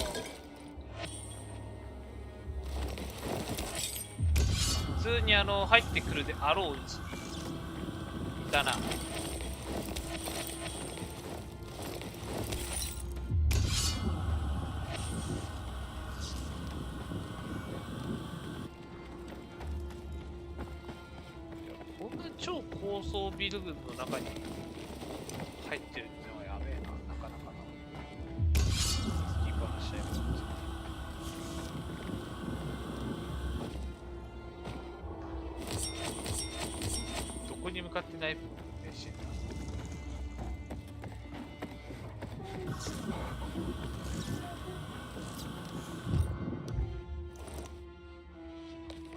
普通に入ってくるであろう位置にいたな。超高層ビル群の中に入ってるってのはやべえな、なかなかな。スキーパーの試合もどこに向かってナイフを熱心だ。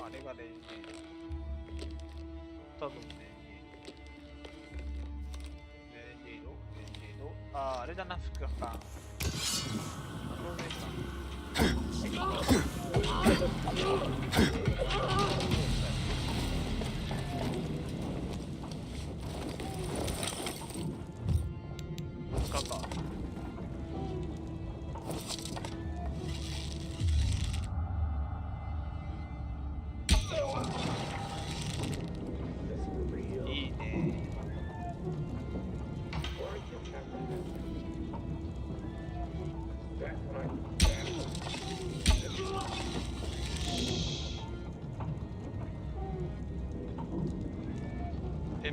あれがレンジ多分あれだな、副官。いいね。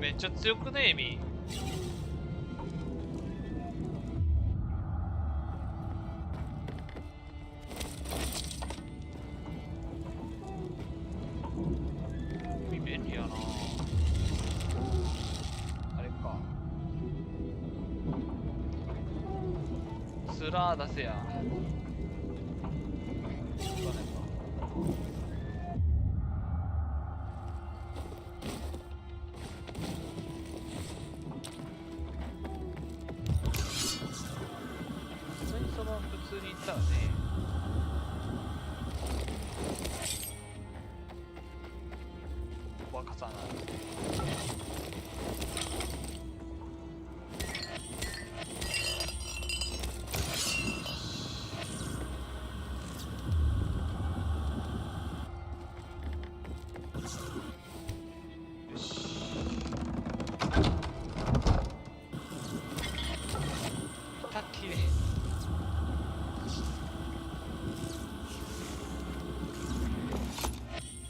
めっちゃ強くね、エミ。エミ便利やな。あれか。スラー出せや。しょうがないか。普通に行ったらね。若さなんですね。よし。たっきれい。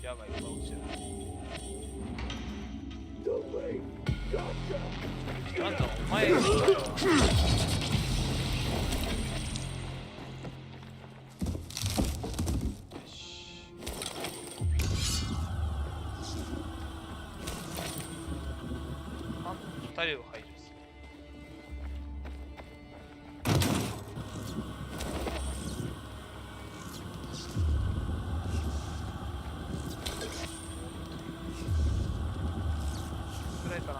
やばい、今落ちる。なんだお前よし2人を排除する。くらいかな。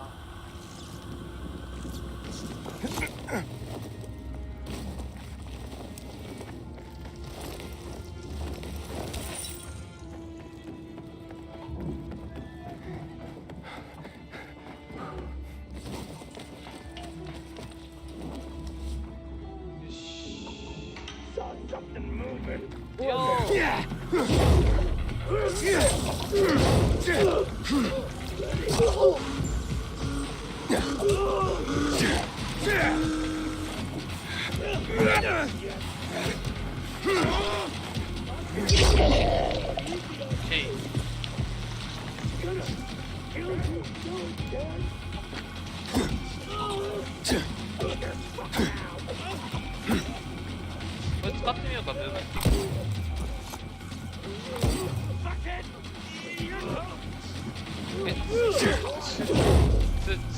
これ使ってみようか、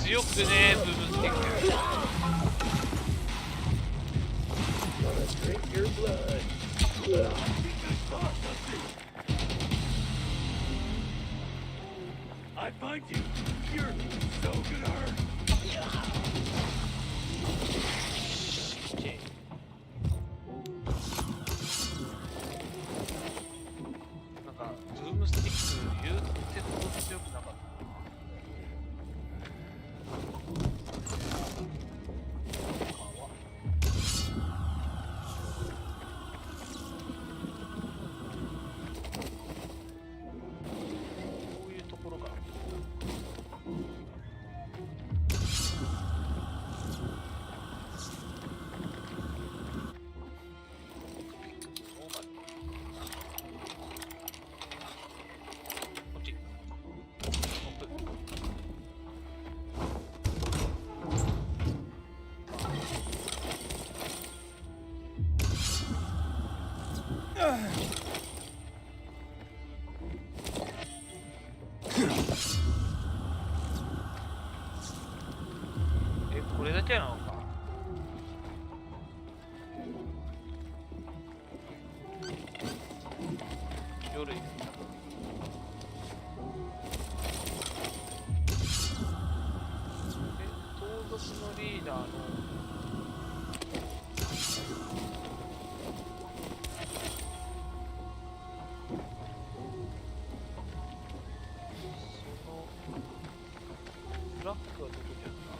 強くね部分的に。I find you. You're so gonna hurt. Okay. なんかブームスティック言うてほど強くなかった。これだけなのか。夜に盗賊のリーダーのトラックはどこにあった？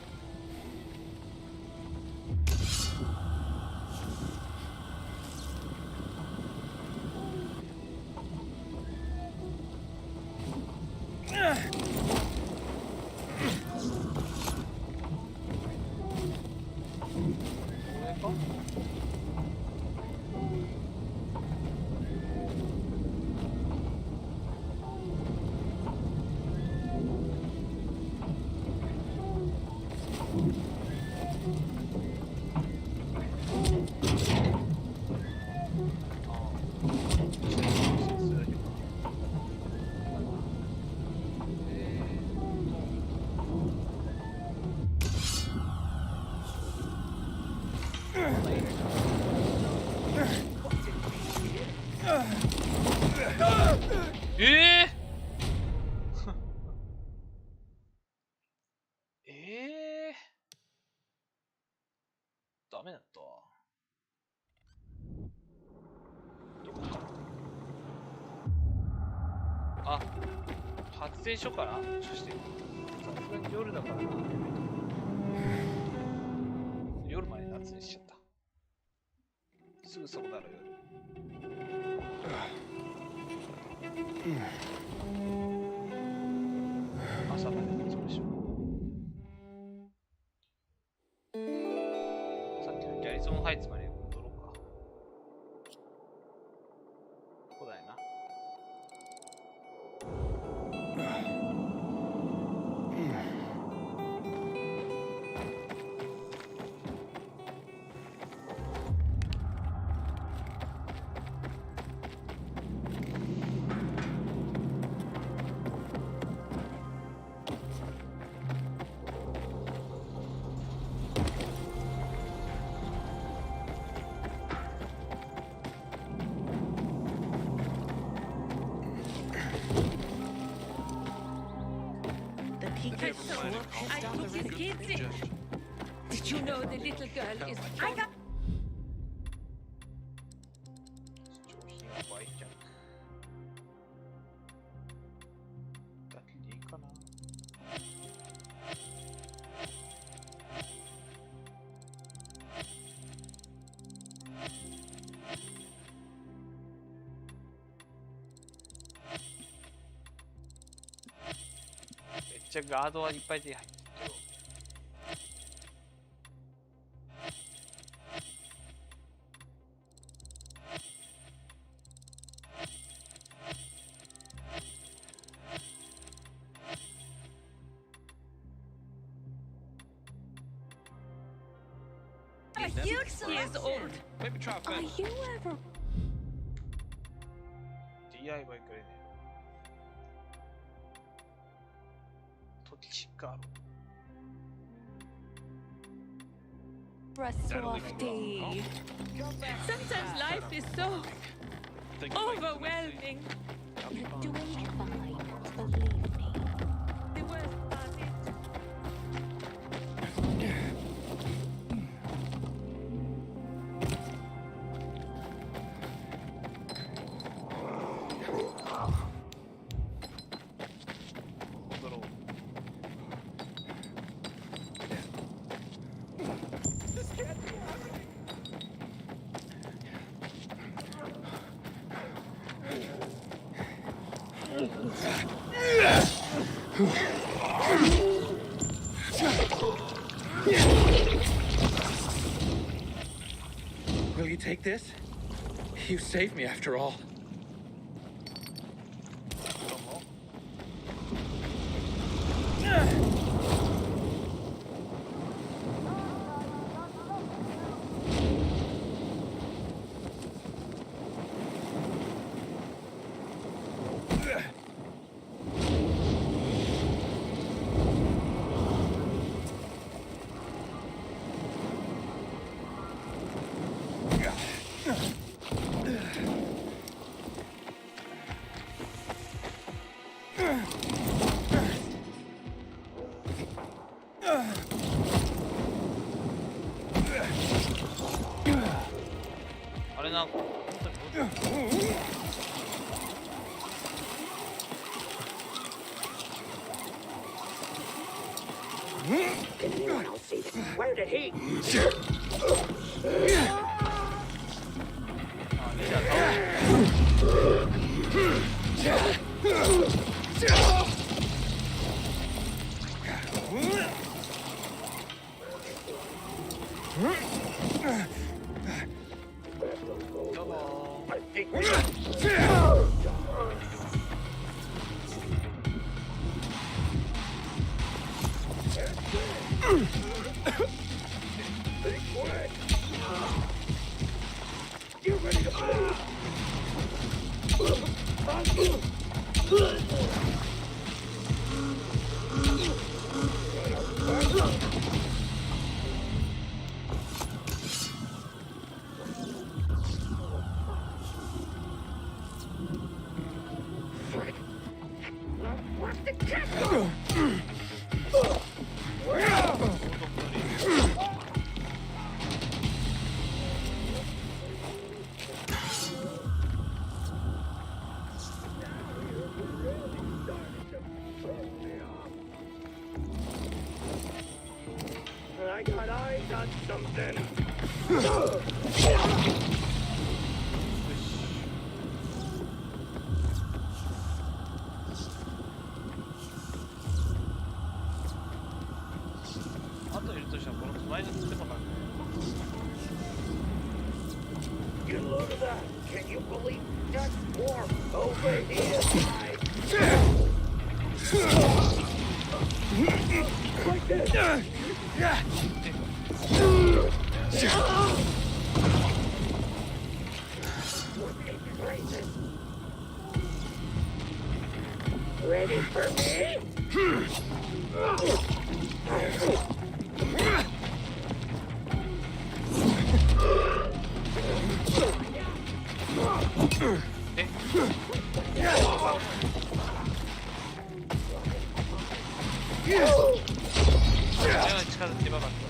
ダメだったわ。どこか。あ、発電所からそしてさすがに夜だからな。夜まで夏にしちゃった。すぐそこだろ夜。朝まで待ちましょう。ギャリゾンハイツまで戻ろうか。ここだよな。He got so I took his kids in. Did you know the little girl is... I got... 売却だけでいいかな。めっちゃガードはいっぱい手に入ってるけど。Are you years old? Maybe try Are first. you ever... DIY くれね。土地か。Softy. Sometimes life is so overwhelming. You're doing fine, believe me. The worst part is... Will you take this? You saved me after all. Anyone else see him? Where did he? I think we... You ready to move? What's the cat? あといるとしたらこの隣のつってもなんだ。 You look at that! Can you believe that war over here? Like this! Ready for me? 近づいてばかった。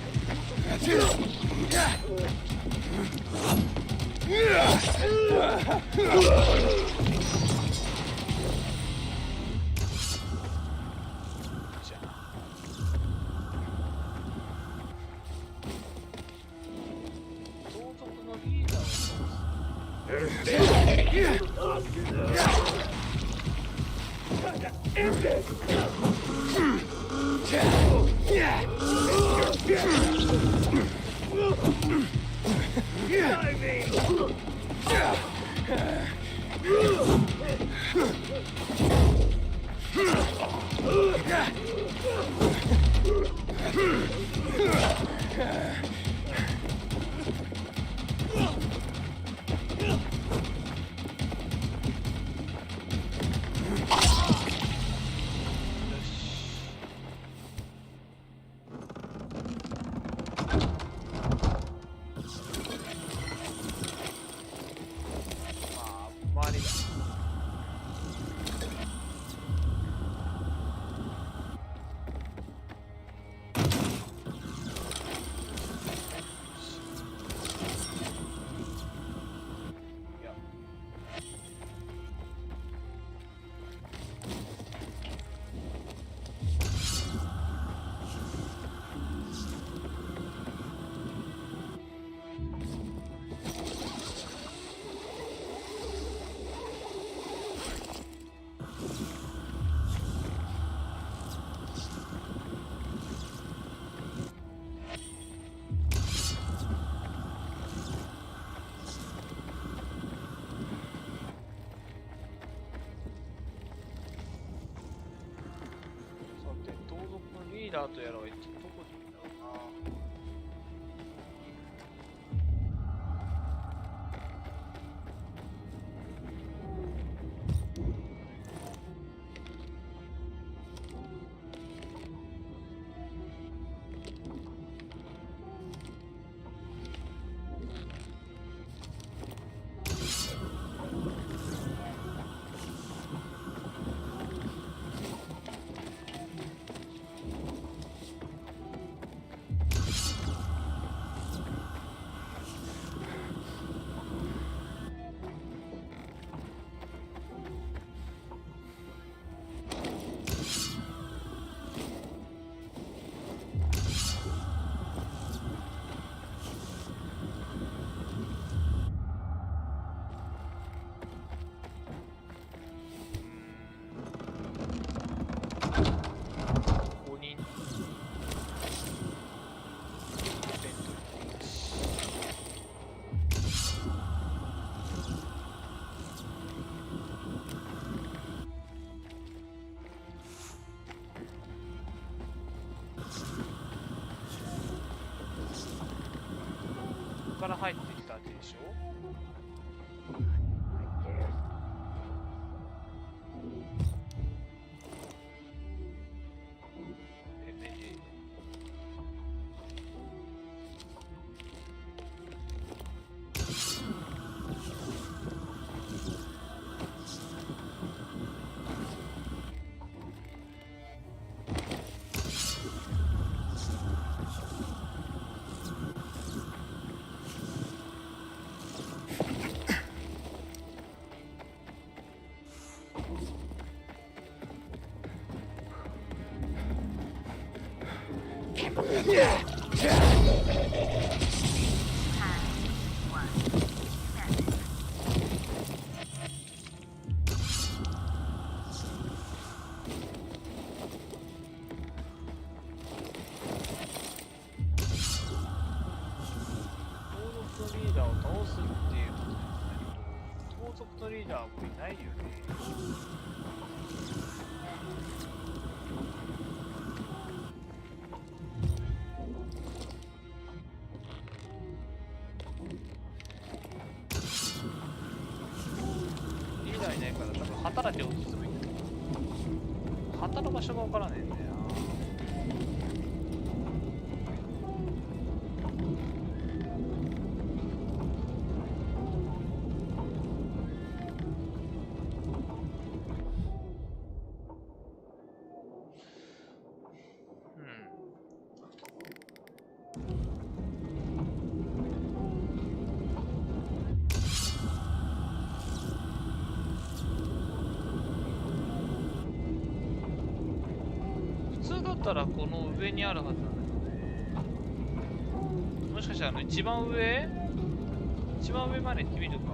リーダーとやらは一体どこにいるんだろうな。から入ってきたでしょ。リーダーもいないよね。リーダーいないから多分旗だけ落ちてもいいんだけど、旗の場所がわからねえんだよな。ったらこの上にあるはずなんだけどね。もしかしたら一番上まで行ってみるか。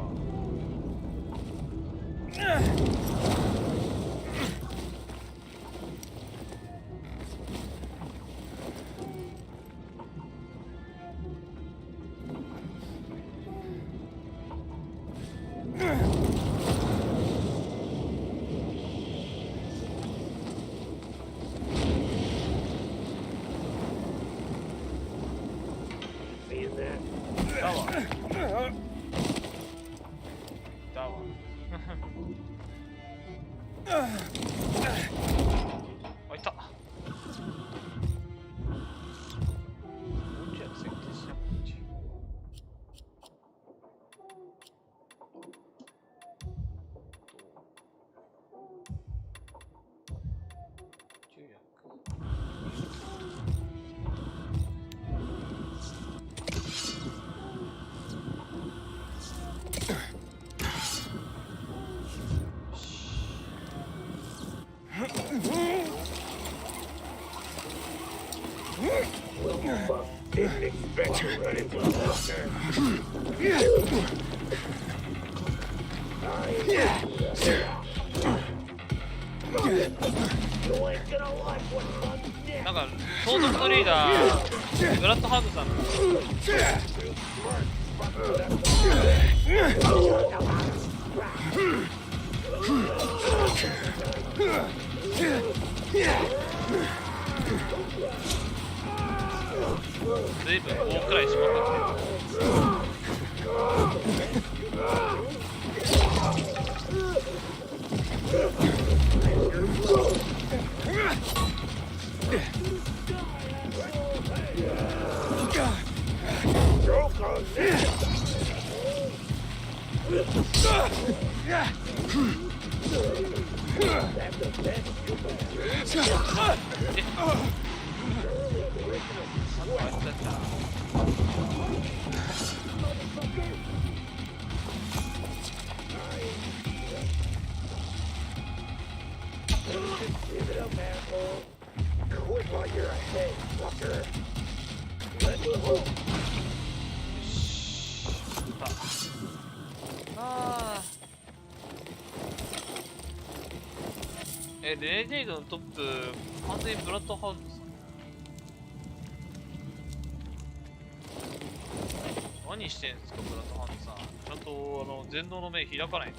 Didn't expect to run into a monster. You ain't gonna like what comes next. なんかソードストリーダーブラッドハードさんのずいぶん大くらいしまったってレネゲイドのトップ、完全にブラッドハウンドさん。何してんすか、ブラッドハウンドさん。ちゃんと全能の目開かない。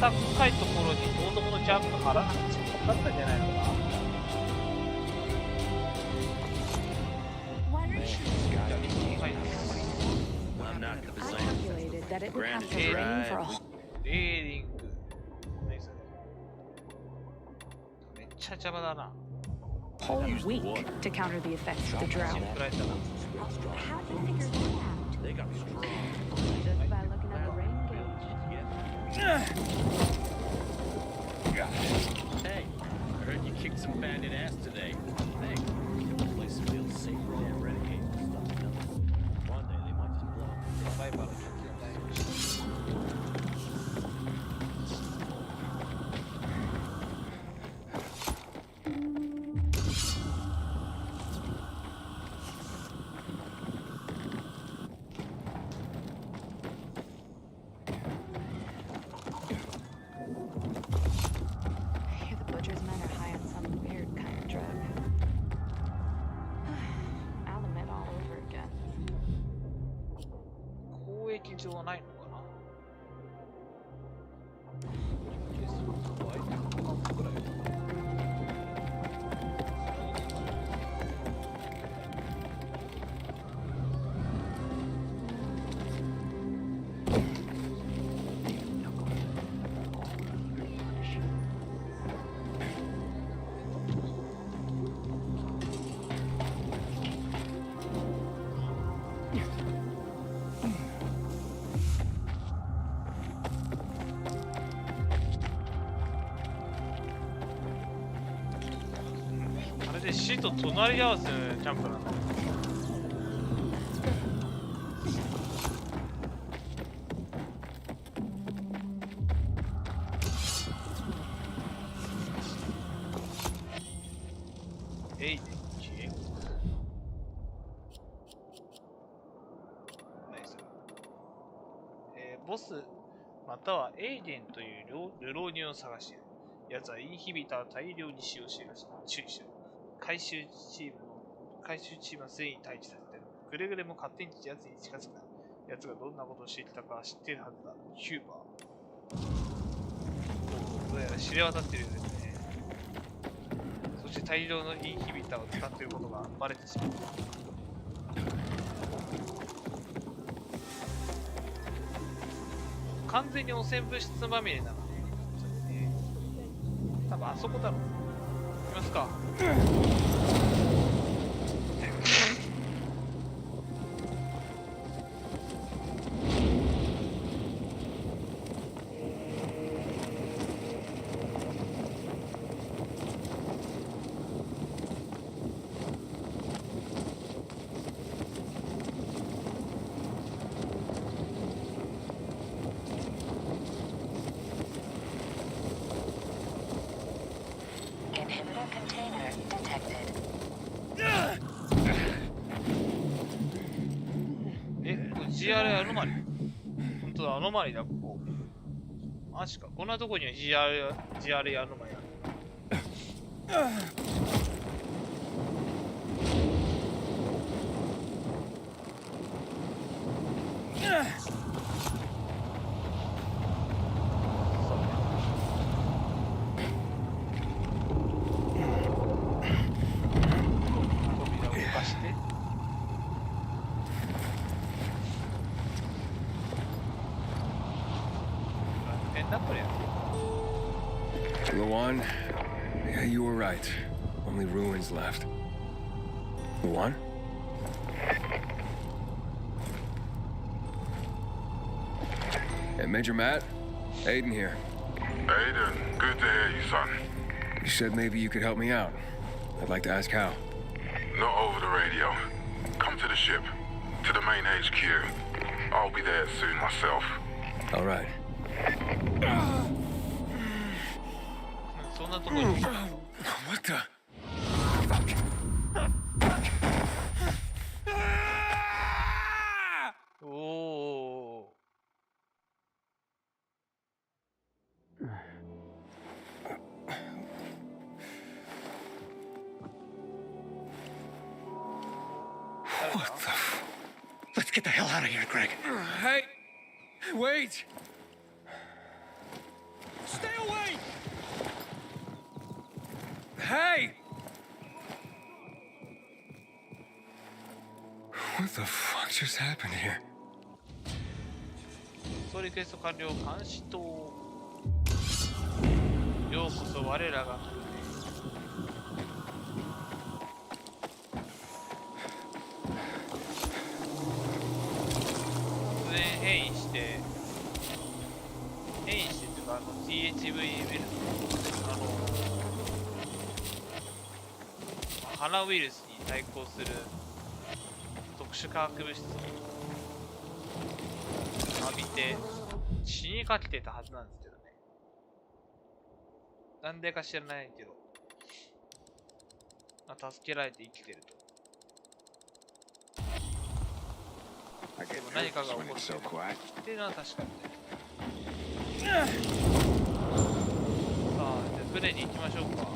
高いところにロードものジャンプ張らなくてよかったんじゃないのか。レーリング。何それ。めっちゃ邪魔だな。Whole week to counter the effects of the drought. How do you figure that out? They got strong. Just by looking at the rain gauge. Hey, I heard you kicked some bandit ass today. Thanks. The place feels safer than renegades and stuff. One day they might just blow up. Bye bye. で死と隣り合わせのキャンプなんだ。エイデン消え。ナイス。ボスまたはエイデンという流浪人を探している。奴はインヒビターを大量に使用しているらしい。注意しろ。回収チームはすでに待機されている。くれぐれも勝手に奴に近づくな。奴がどんなことをしてきたか知っているはずだ。ヒューバー。どうやら知れ渡っているようですね。そして大量のインヒビターを使っていることがバレてしまう。完全に汚染物質まみれなのね。多分あそこだろう。行きますか。GRE アノマリ。本当だ、アノマリだ、ここ。マジか。こんなとこには GRE アノマリある。Luan, yeah, you were right. Only ruins left. Luan? Hey, Major Matt? Aiden here. Aiden, good to hear you, son. You said maybe you could help me out. I'd like to ask how. Not over the radio. Come to the ship. To the main HQ. I'll be there soon myself. All right. What the? Oh. What the? Let's get the hell out of here, Greg. Hey, wait. Stay away! Hey! What the fuck just happened here? 総理クエスト完了監視塔。ようこそ我らが。突然変異してっていうかTHVL 鼻ウイルスに対抗する特殊化学物質を浴びて死にかけてたはずなんですけどね。なんでか知らないけど、まあ、助けられて生きてると。でも何かが起こってるっていうのは確かにね。さあ、じゃあ船に行きましょうか。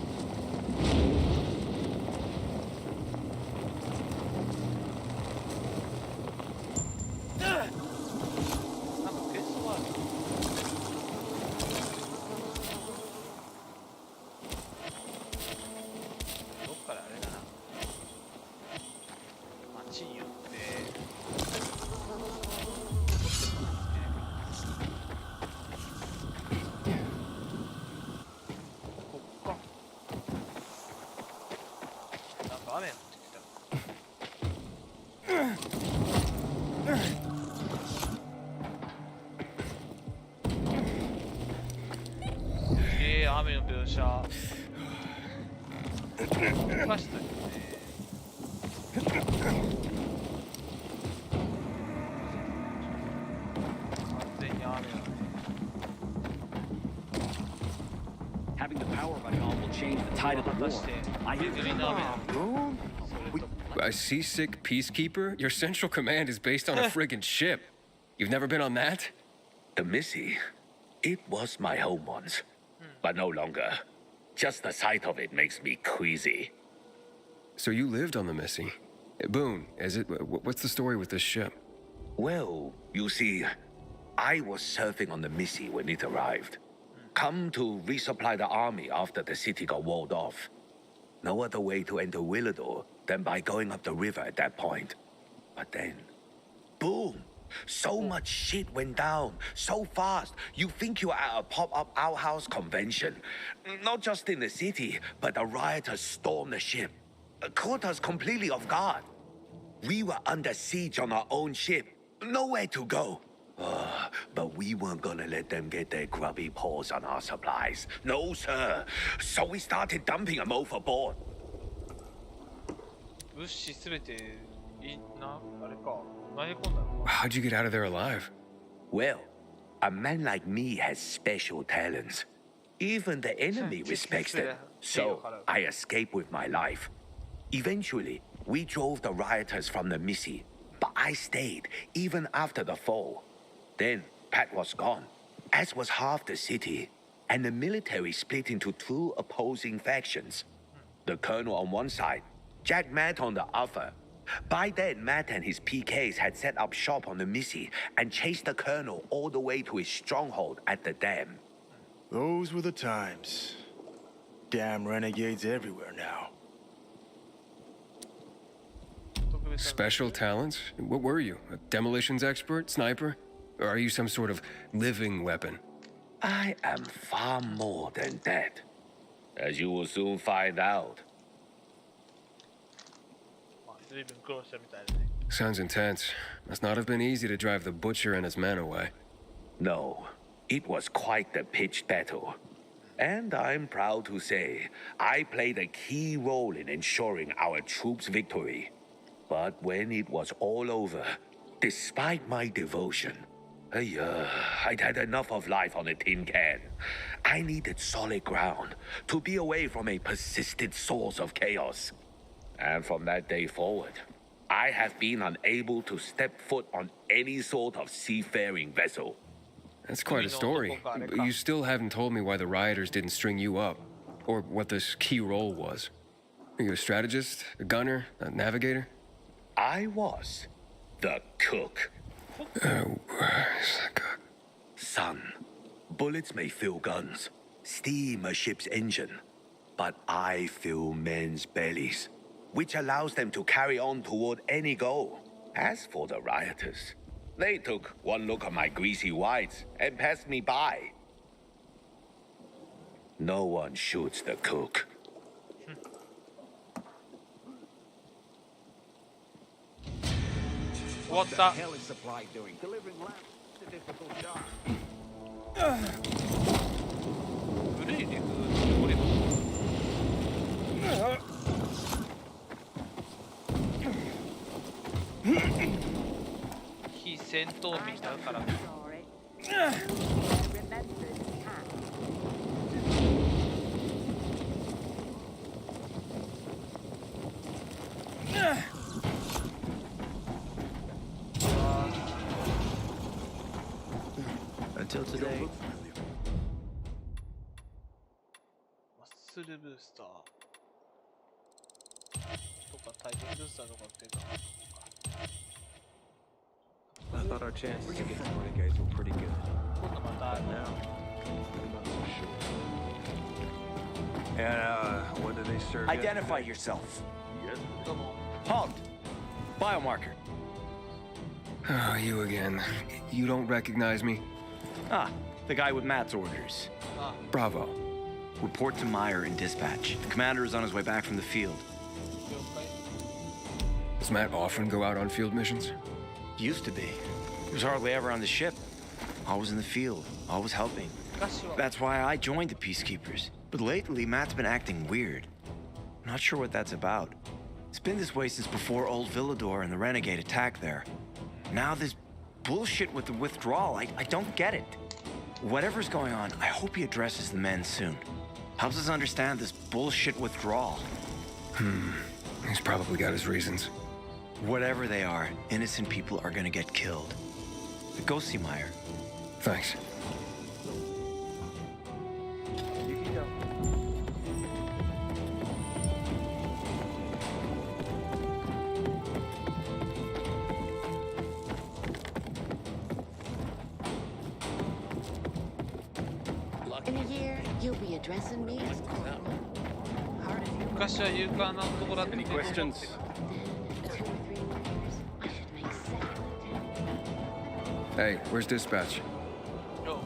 雨の描写。ましたけどね。完全に雨だね。Having the power of Ion will change the tide of the war. I hear A seasick peacekeeper? Your central command is based on a friggin' ship. You've never been on that? The Missy, it was my home once, but no longer. Just the sight of it makes me queasy. So you lived on the Missy. Boone, is it? What's the story with this ship? Well, you see, I was surfing on the Missy when it arrived. Come to resupply the army after the city got walled off. No other way to enter Willador than by going up the river at that point. But then, boom! So much shit went down, so fast, you think you're at a pop-up outhouse convention. Not just in the city, but the rioters stormed the ship. Caught us completely off guard. We were under siege on our own ship, nowhere to go. But we weren't gonna let them get their grubby paws on our supplies. No, sir. So we started dumping them overboard. 物資すべてあれか投げ込んだのか。 How'd you get out of there alive? Well, a man like me has special talents. Even the enemy respects them. So I escaped with my life. Eventually, we drove the rioters from the Missy, but I stayed even after the fall. Then Pat was gone, as was half the city, and the military split into two opposing factions. The colonel on one side, Jack Matt on the other. By then, Matt and his PKs had set up shop on the Missy and chased the colonel all the way to his stronghold at the dam. Those were the times. Damn renegades everywhere now. Special talents? What were you? A demolitions expert? Sniper? Or are you some sort of living weapon? I am far more than that, as you will soon find out. Sounds intense. Must not have been easy to drive the butcher and his men away. No, it was quite the pitched battle. And I'm proud to say, I played a key role in ensuring our troops' victory. But when it was all over, despite my devotion, I'd had enough of life on a tin can. I needed solid ground to be away from a persistent source of chaos. And from that day forward, I have been unable to step foot on any sort of seafaring vessel. That's quite a story. But you still haven't told me why the rioters didn't string you up, or what this key role was. Are you a strategist, a gunner, a navigator? I was the cook. Where's the cook? Son, bullets may fill guns, steam a ship's engine, but I fill men's bellies, which allows them to carry on toward any goal. As for the rioters, they took one look at my greasy whites and passed me by. No one shoots the cook. What the hell is Supply doing? Delivering lamps to difficult job. 古い陸これ非戦闘民だからUntil today. マッスルブースターとか体力ブースターとかっていうの I thought our chances against renegades were pretty good. 今度また Now, I'm not so sure. And, what do they serve? Identify yourself. Yes. Halt. Biomarker. Oh, you again. You don't recognize me? Ah, the guy with Matt's orders. Bravo. Report to Meyer in dispatch. The commander is on his way back from the field. Does Matt often go out on field missions? Used to be. He was hardly ever on the ship. Always in the field, always helping. That's why I joined the Peacekeepers. But lately, Matt's been acting weird. Not sure what that's about. It's been this way since before Old Villador and the Renegade attack there. Now this bullshit with the withdrawal, I don't get it. Whatever's going on, I hope he addresses the men soon. Helps us understand this bullshit withdrawal. He's probably got his reasons. Whatever they are, innocent people are gonna get killed. Go see Meyer. Thanks. In a year, you'll be addressing me as Corporal. 昔は勇敢な男だった。 Any questions? Hey, where's dispatch? Yo.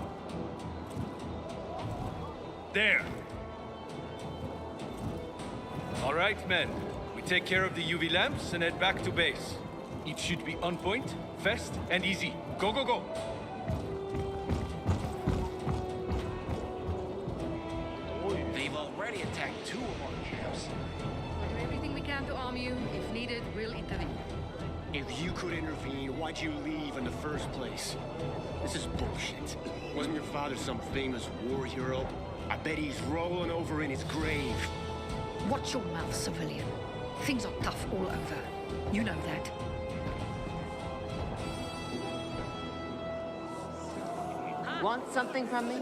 There. All right, men. We take care of the UV lamps and head back to base. Each should be on point, fast, and easy. Go, go, go. They've already attacked 2 or more camps. We'll do everything we can to arm you. If needed, we'll intervene. If you could intervene, why'd you leave in the first place? This is bullshit. Wasn't your father some famous war hero? I bet he's rolling over in his grave. Watch your mouth, civilian. Things are tough all over. You know that. Want something from me?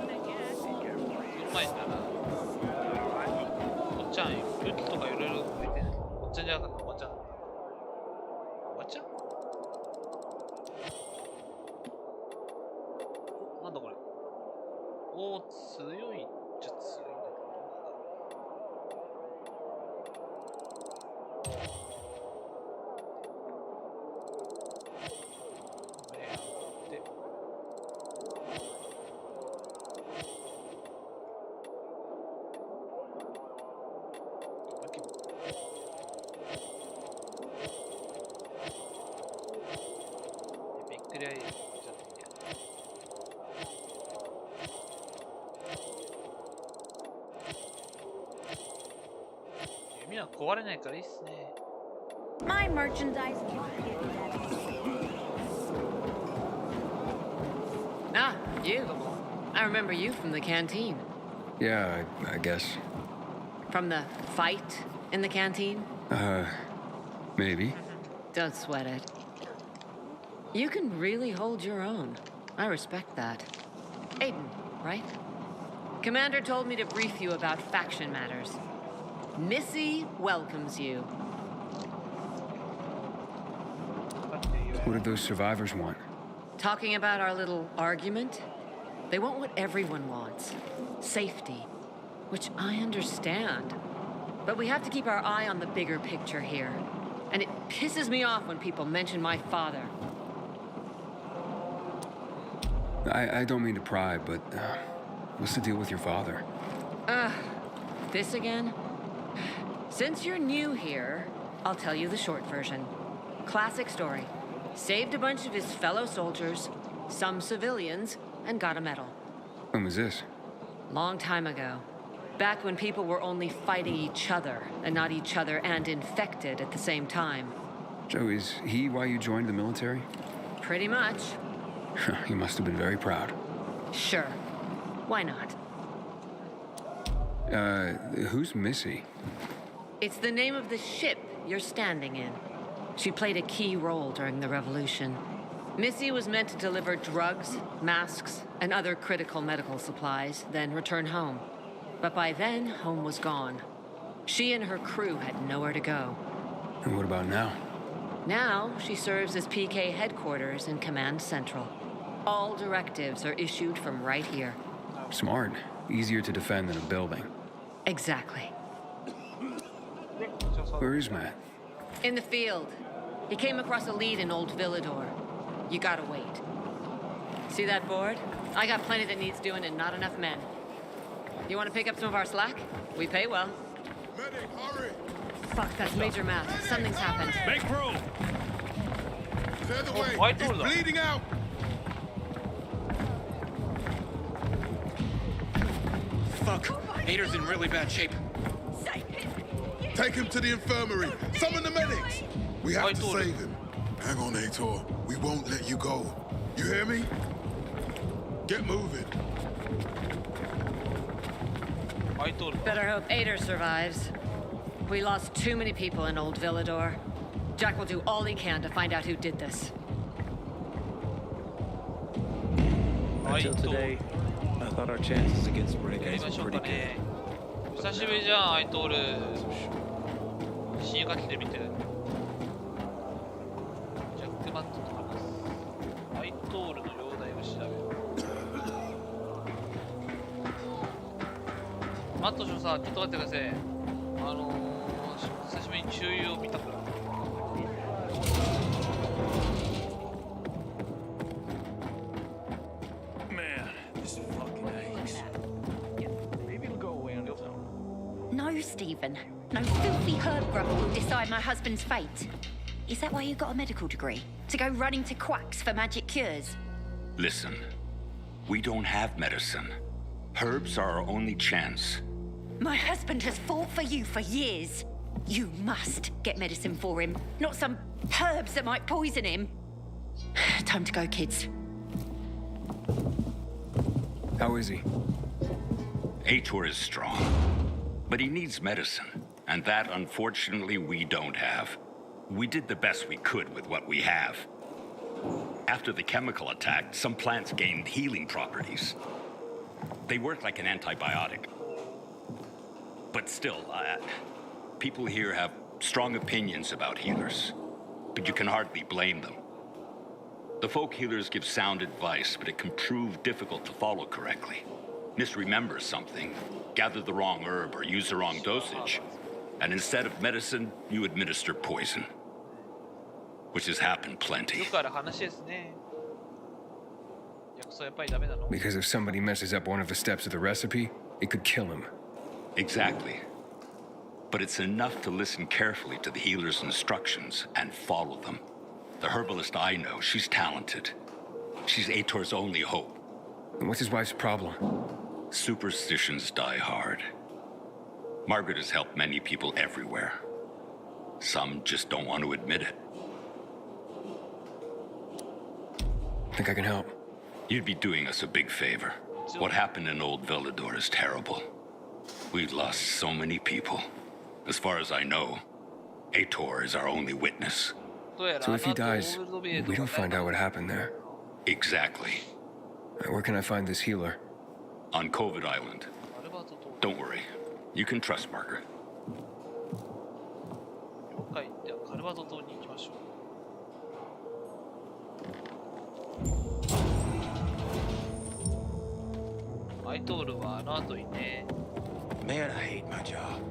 うまいんだな。おっちゃん、武器とかいろいろ置いてる。おっちゃんじゃなかった、おばちゃん。おばちゃんなんだこれ。おー、強いっちゃ強いんだけど。弓は壊れないからいいっすね。 My merchandise. Ah, you. I remember you from the canteen. Yeah, I guess. From the fight in the canteen? Maybe. Don't sweat it. You can really hold your own. I respect that. Aiden, right? Commander told me to brief you about faction matters. Missy welcomes you. What did those survivors want? Talking about our little argument? They want what everyone wants. Safety. Which I understand. But we have to keep our eye on the bigger picture here. And it pisses me off when people mention my father. I don't mean to pry, but what's the deal with your father? This again? Since you're new here, I'll tell you the short version. Classic story. Saved a bunch of his fellow soldiers, some civilians, and got a medal. When was this? Long time ago. Back when people were only fighting each other, and not each other and infected at the same time. So is he why you joined the military? Pretty much. He must have been very proud. Sure. Why not? Who's Missy? It's the name of the ship you're standing in. She played a key role during the revolution. Missy was meant to deliver drugs, masks, and other critical medical supplies, then return home. But by then, home was gone. She and her crew had nowhere to go. And what about now? Now, she serves as PK headquarters in Command Central. All directives are issued from right here. Smart. Easier to defend than a building. Exactly. Where is Matt? In the field. He came across a lead in Old Villador. You gotta wait. See that board? I got plenty that needs doing and not enough men. You wanna pick up some of our slack? We pay well. Medic, hurry! Fuck, that's Major Matt. Something's happened. Make room! Clear the way! He's bleeding out! Fuck! Hader's in really bad shape. Take him to the infirmary. Summon the medics. We have to save him. Hang on, Aitor. We won't let you go. You hear me? Get moving. Better hope Ader survives. We lost too many people in Old Villador. Jack will do all he can to find out who did this. Until today, I thought our chances against Renegades were pretty good. 久しぶりじゃん、アイトール。新学期で見てる。ジャック・マットと話す。アイトールの容体を調べる。マット少さん、ちょっと待ってください。久しぶりに注意を見たから。No, Stephen. No filthy herb grubber will decide my husband's fate. Is that why you got a medical degree? To go running to quacks for magic cures? Listen, we don't have medicine. Herbs are our only chance. My husband has fought for you for years. You must get medicine for him, not some herbs that might poison him. Time to go, kids. How is he? Aitor is strong, but he needs medicine, and that, unfortunately, we don't have. We did the best we could with what we have. After the chemical attack, some plants gained healing properties. They work like an antibiotic. But still, people here have strong opinions about healers, but you can hardly blame them. The folk healers give sound advice, but it can prove difficult to follow correctly. Misremember something, gather the wrong herb, or use the wrong dosage, and instead of medicine, you administer poison. Which has happened plenty. Because if somebody messes up one of the steps of the recipe, it could kill him. Exactly. But it's enough to listen carefully to the healer's instructions and follow them. The herbalist I know, she's talented. She's Aitor's only hope. And what's his wife's problem? Superstitions die hard. Margaret has helped many people everywhere. Some just don't want to admit it. Think I can help? You'd be doing us a big favor. What happened in Old Villador is terrible. We've lost so many people. As far as I know, Aitor is our only witness. So if he dies, we don't find out what happened there. Exactly. Where can I find this healer? On COVID Island. Don't worry. You can trust Margaret. 了解。ではカルバド島に行きましょう。アイトールはあの後にね。Man, I hate my job.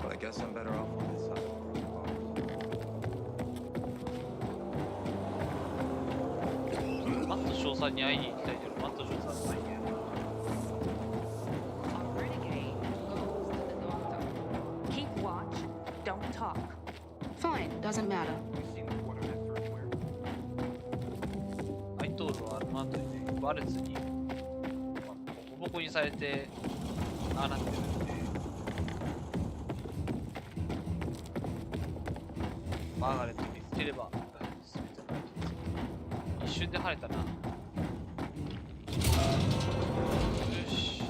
But I guess I'm better off on this side. マット少佐に会いに行きたいけど、マット少佐はないね。Keep watch. Don't talk. Fine, doesn't matter. アイトールはあの後にね、ワルツにボコボコにされて、ああなってるんで、マーガレット見つければ、一瞬で晴れたな。よし。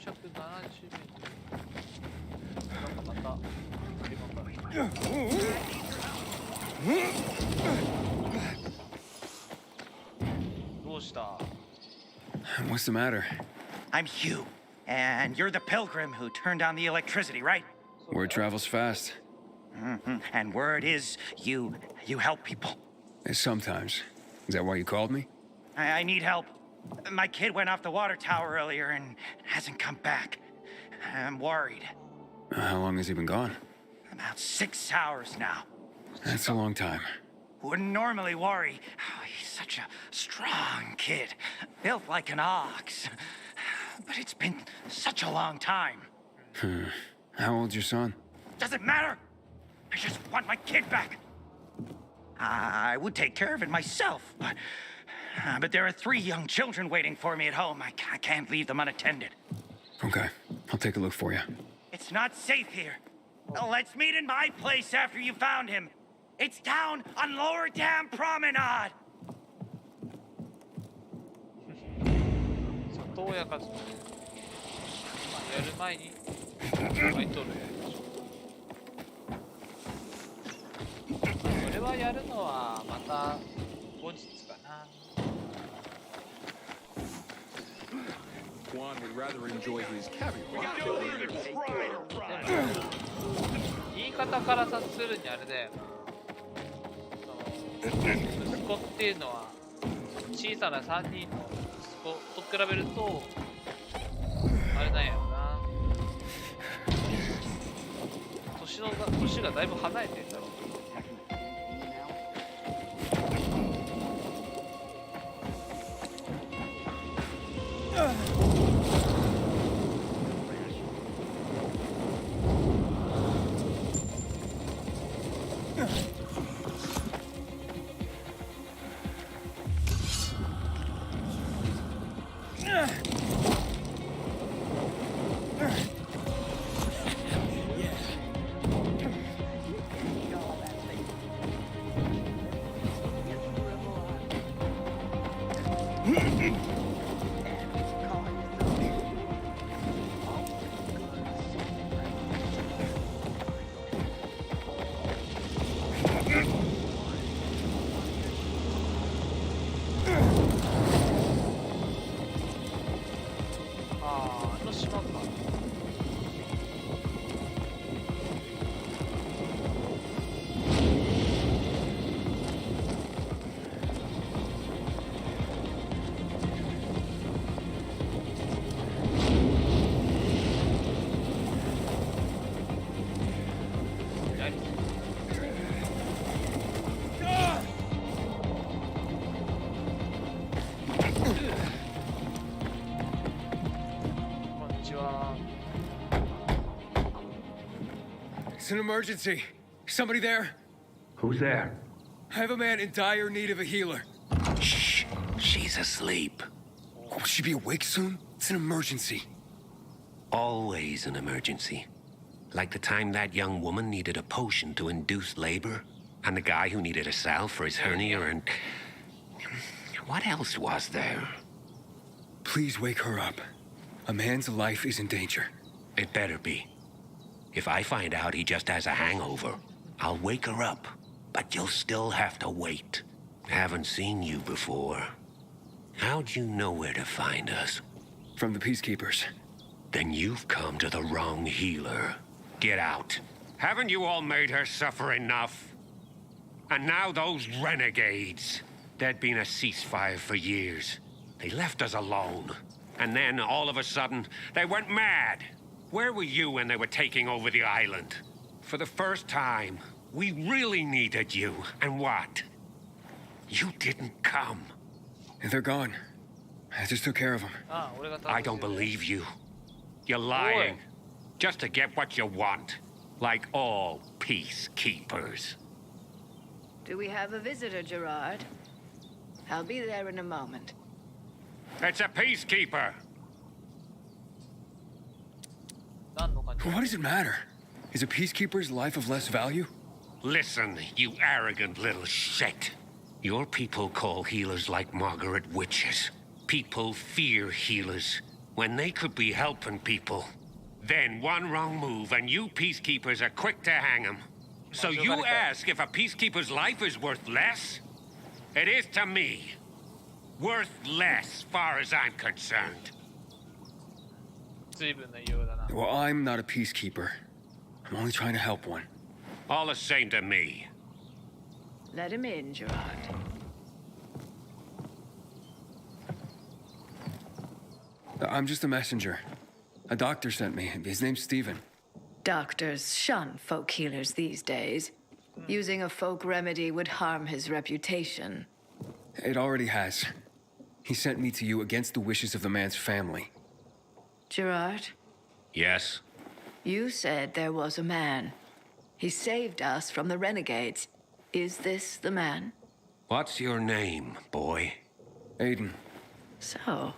470メートル。なんかまた、どうした？ What's the matter? I'm Hugh, and you're the pilgrim who turned on the electricity, right? Word travels fast. And word is you help people. Sometimes. Is that why you called me? I need help. My kid went off the water tower earlier and hasn't come back. I'm worried. How long has he been gone? About 6 hours now. That's a long time. Wouldn't normally worry. Oh, he's such a strong kid. Built like an ox. But it's been such a long time. How old's your son? Doesn't matter. I just want my kid back. I would take care of it myself, but there are 3 young children waiting for me at home. I can't leave them unattended. Okay, I'll take a look for you. It's not safe here. Let's meet in my place after you found him. It's down on Lower Dam Promenade. 里親活動。やる前にアイトールやりましょう。それはやるのはまた後日かな。Juan would rather enjoy his caviar. 言い方から察するにあれだよな。息子っていうのは小さな3人の息子と比べるとあれなんやろな。年がだいぶ離れてるんだろう。It's an emergency. Somebody there? Who's there? I have a man in dire need of a healer. Shh. She's asleep. Will she be awake soon? It's an emergency. Always an emergency. Like the time that young woman needed a potion to induce labor, and the guy who needed a salve for his hernia, and... what else was there? Please wake her up. A man's life is in danger. It better be. If I find out he just has a hangover, I'll wake her up. But you'll still have to wait. Haven't seen you before. How'd you know where to find us? From the Peacekeepers. Then you've come to the wrong healer. Get out. Haven't you all made her suffer enough? And now those renegades. There'd been a ceasefire for years. They left us alone. And then, all of a sudden, they went mad. Where were you when they were taking over the island? For the first time, we really needed you. And what? You didn't come. They're gone. I just took care of them. I don't believe you. You're lying. Just to get what you want. Like all peacekeepers. Do we have a visitor, Gerard? I'll be there in a moment. It's a peacekeeper. What does it matter? Is a peacekeeper's life of less value? Listen, you arrogant little shit. Your people call healers like Margaret witches. People fear healers when they could be helping people. Then one wrong move and you peacekeepers are quick to hang them. So you ask if a peacekeeper's life is worth less? It is to me. Worth less, far as I'm concerned. Well, I'm not a peacekeeper. I'm only trying to help one. All the same to me. Let him in, Gerard. I'm just a messenger. A doctor sent me. His name's Stephen. Doctors shun folk healers these days. Using a folk remedy would harm his reputation. It already has. He sent me to you against the wishes of the man's family. Gerard? Yes? You said there was a man. He saved us from the renegades. Is this the man? What's your name, boy? Aiden. So,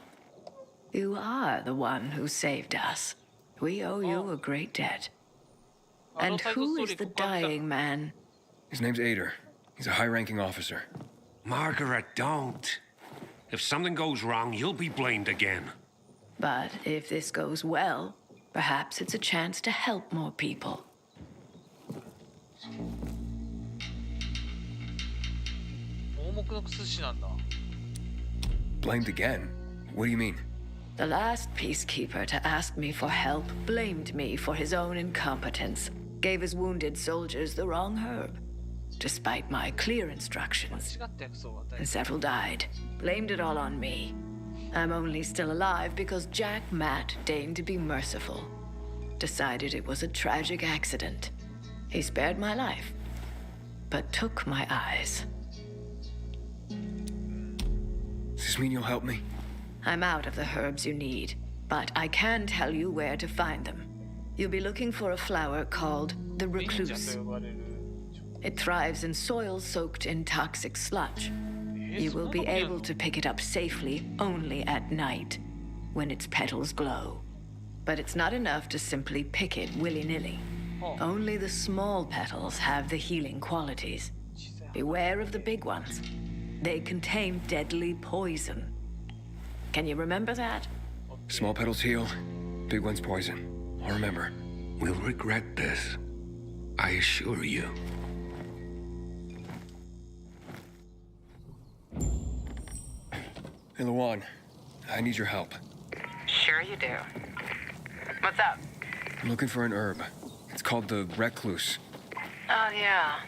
you are the one who saved us. We owe you a great debt. And who is the dying man? His name's Ader. He's a high-ranking officer. Margaret, don't. If something goes wrong, you'll be blamed again. But if this goes well, perhaps it's a chance to help more people. Blamed again? What do you mean? The last peacekeeper to ask me for help blamed me for his own incompetence, gave his wounded soldiers the wrong herb, despite my clear instructions. And several died. Blamed it all on me. I'm only still alive because Jack Matt deigned to be merciful. Decided it was a tragic accident. He spared my life, but took my eyes. Does this mean you'll help me? I'm out of the herbs you need, but I can tell you where to find them. You'll be looking for a flower called the recluse. It thrives in soil soaked in toxic sludge. You will be able to pick it up safely only at night, when its petals glow. But it's not enough to simply pick it willy-nilly. Only the small petals have the healing qualities. Beware of the big ones. They contain deadly poison. Can you remember that? Small petals heal, big ones poison. I'll remember. We'll regret this. I assure you. Hey, Lawan. I need your help. Sure you do. What's up? I'm looking for an herb. It's called the recluse. Oh, yeah.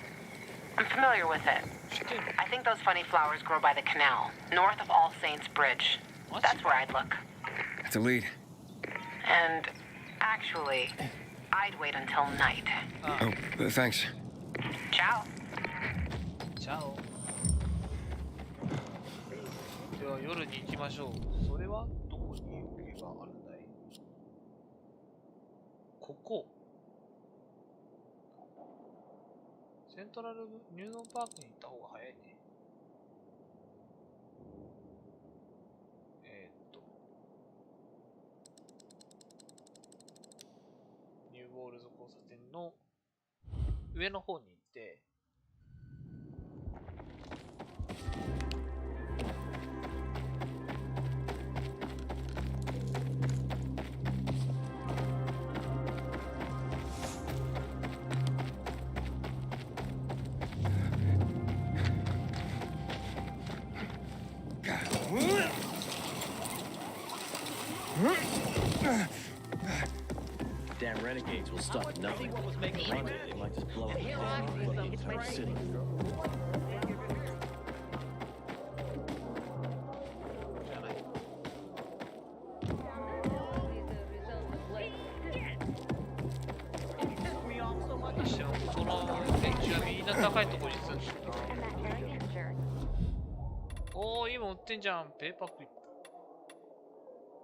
I'm familiar with it. I think those funny flowers grow by the canal, north of All Saints Bridge. That's where I'd look. That's a lead. And actually, I'd wait until night. Oh, thanks. Ciao. Ciao. では夜に行きましょう。それはどこに行けばあるんだい？ここ。セントラルニューノンパークに行った方が早いね。ニューボールズ交差点の上の方に行って、Damn renegades will stop at nothing. One day they might just blow up the whole city. Oh, 今売ってんじゃん。ペーパークリップ。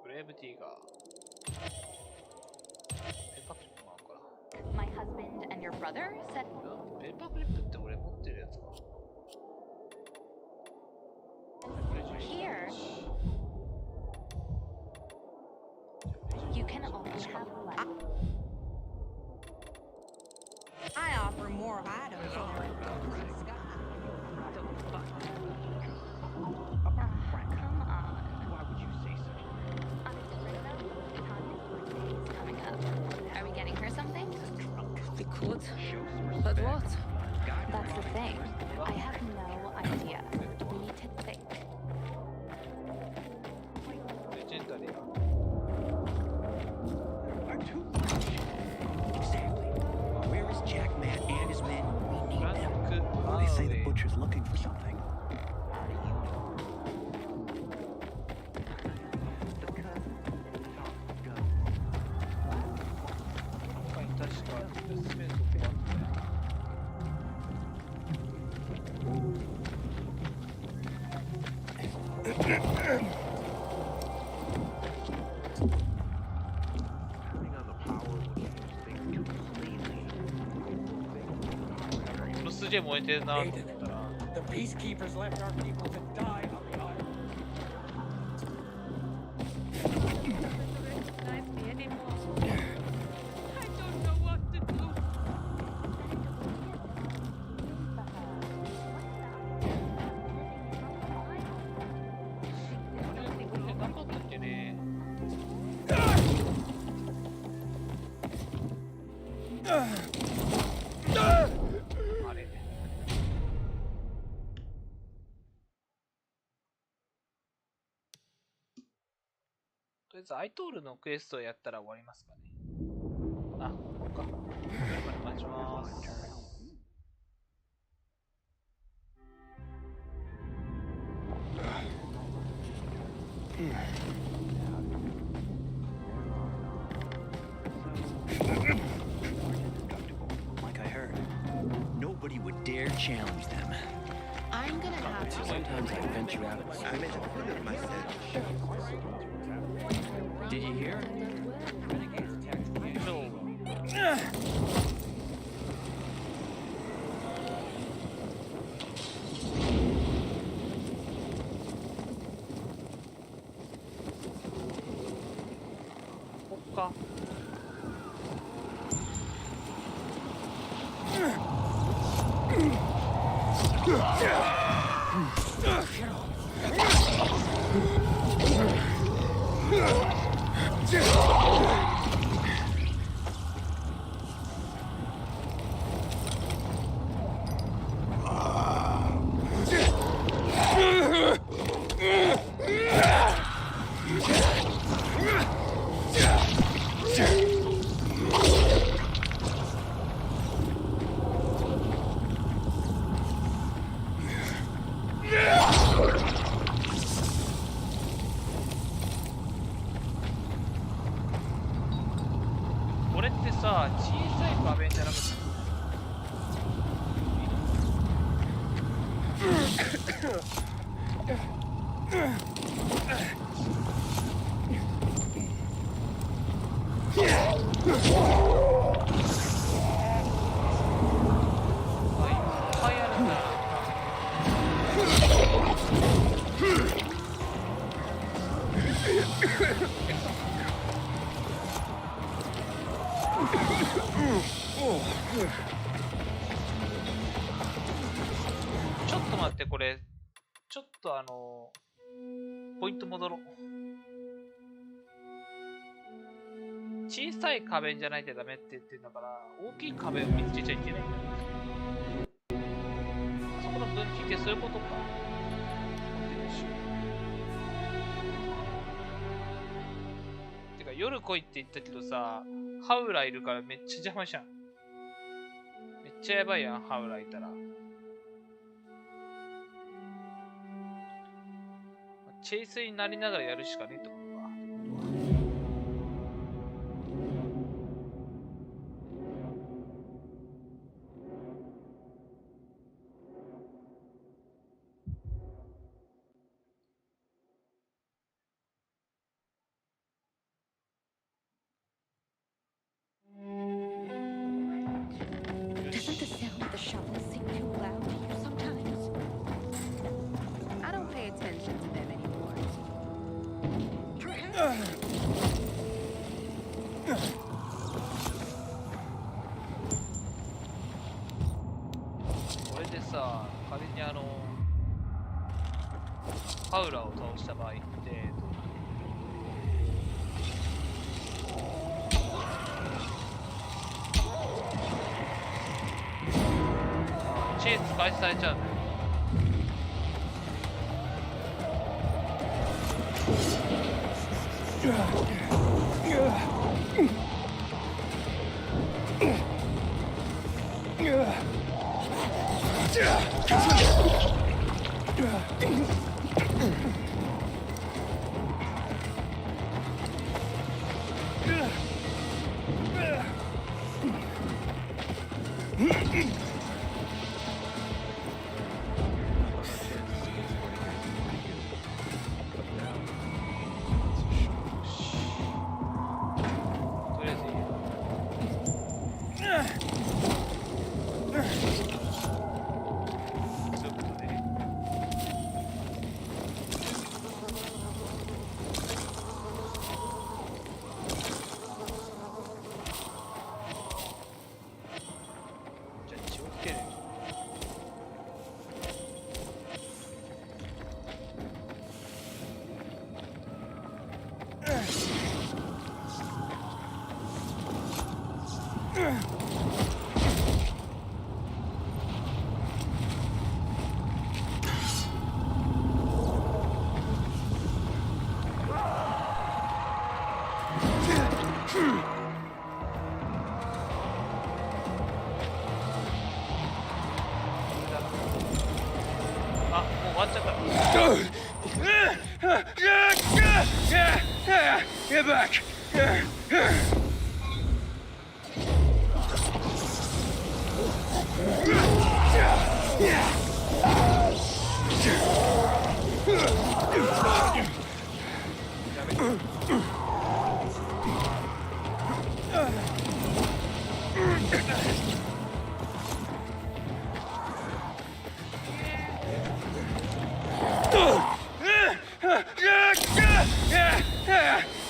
ブレイブティーガー。My husband and your brother said. ペーパークリップって俺持ってるやつか。Here. You can only have one. I offer more items on Come on. Why would you say such Coming up. Are we getting her something? We could. But what? That's the thing. I have no idea. We need to think. Exactly. Where is Jack Matt and his men? We need them. They say the butcher's looking for something. The peacekeepers left our people to die on the island. とりあえずアイトールのクエストをやったら終わりますかね。あ、ここか。お願いします。Like I heard, nobody would dare challenge them. I'm gonna have to. Sometimes I venture out of I'm at the foot of myself. Did you hear? Renegades attacked the actual. こっか。これってさ、小さい画面じゃなくてちょっと待って、これちょっとポイント戻ろう。小さい壁じゃないとダメって言ってるんだから、大きい壁を見つけちゃいけないんだよ。そこの分岐ってそういうことか。てか夜来いって言ったけどさ、ハウラーいるからめっちゃ邪魔じゃん。めっちゃやばいやん、ハウラーいたら。チェイスになりながらやるしかねえってことか。Doesn't the sound of the shovel seem too loud here sometimes? I don't pay attention to them anymore. Perhaps. これでさ、仮にハウラーを倒した場合ってチェーン使いされちゃうんだよ。あ、もう終わっちゃった。Get back!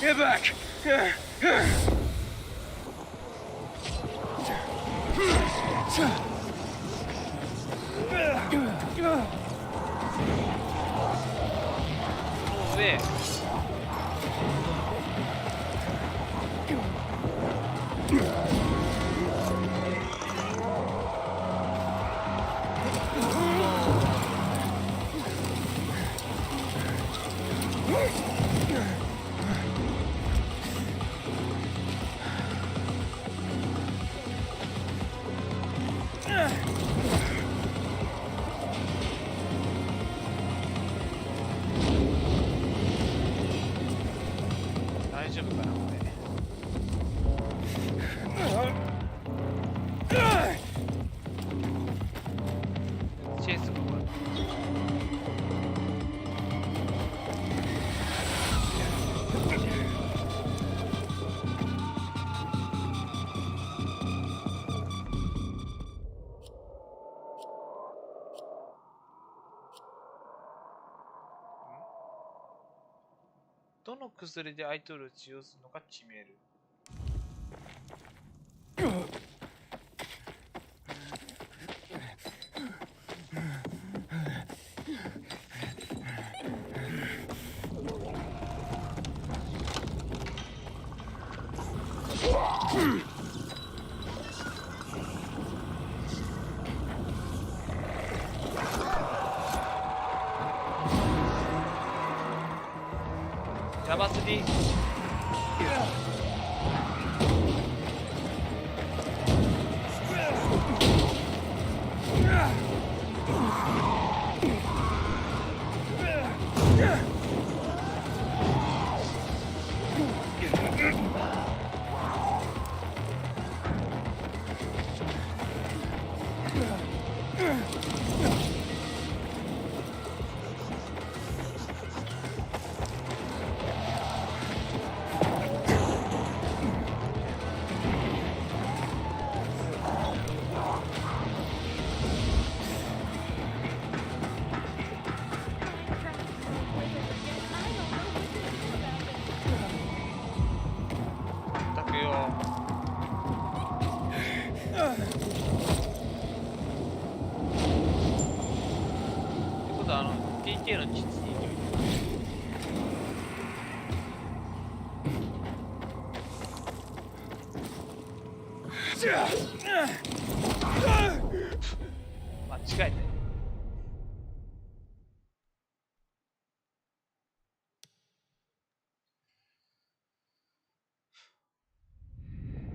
Get back! 上。大丈夫かなこれ。チェイスがこれ。どの薬でアイトールを治療するのか決める。やばすぎ。PK の実に間違えたよ。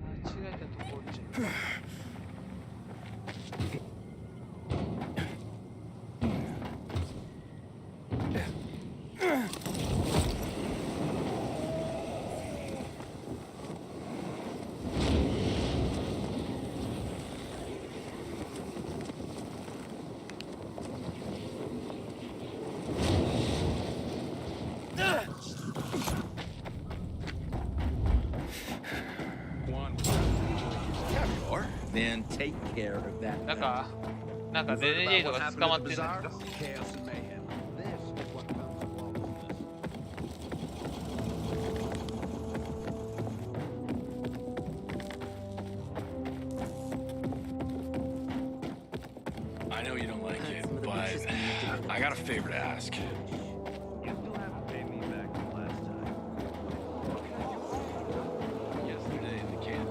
間違えたところじゃん。Then take care of that. なんかレネゲイトが捕まってるんだけど。I know you don't like it, but I got a favor to ask. You still haven't paid me back from last time. Yesterday in the camp.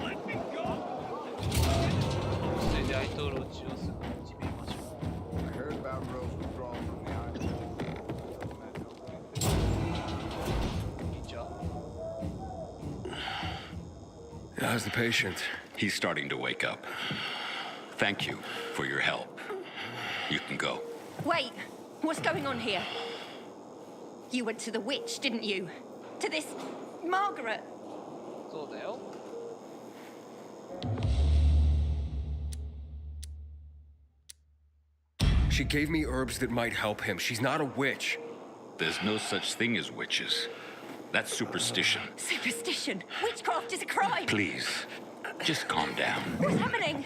Let me go! それでアイトールを治療するのを決めましょう。 I heard about Rose withdrawal from the island. How's the patient? He's starting to wake up. Thank you for your help. You can go. Wait, what's going on here? You went to the witch, didn't you? To this Margaret? そうだよ。She gave me herbs that might help him. She's not a witch. There's no such thing as witches. That's superstition. Superstition? Witchcraft is a crime! Please, just calm down. What's happening?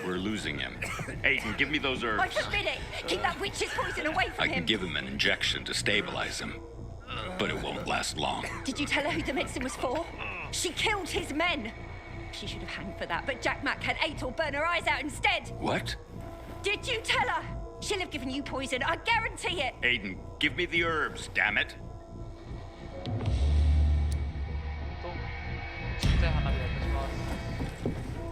We're losing him. Aiden, give me those herbs. I forbid it! Keep that witch's poison away from I him! can give him an injection to stabilize him, but it won't last long. Did you tell her who the medicine was for? She killed his men! She should have hanged for that, but Jack Mack had Aitor burn her eyes out instead! What? Did you tell her? She'll have given you poison, I guarantee it! Aiden, give me the herbs, damn it. ちっちゃい花火を渡します。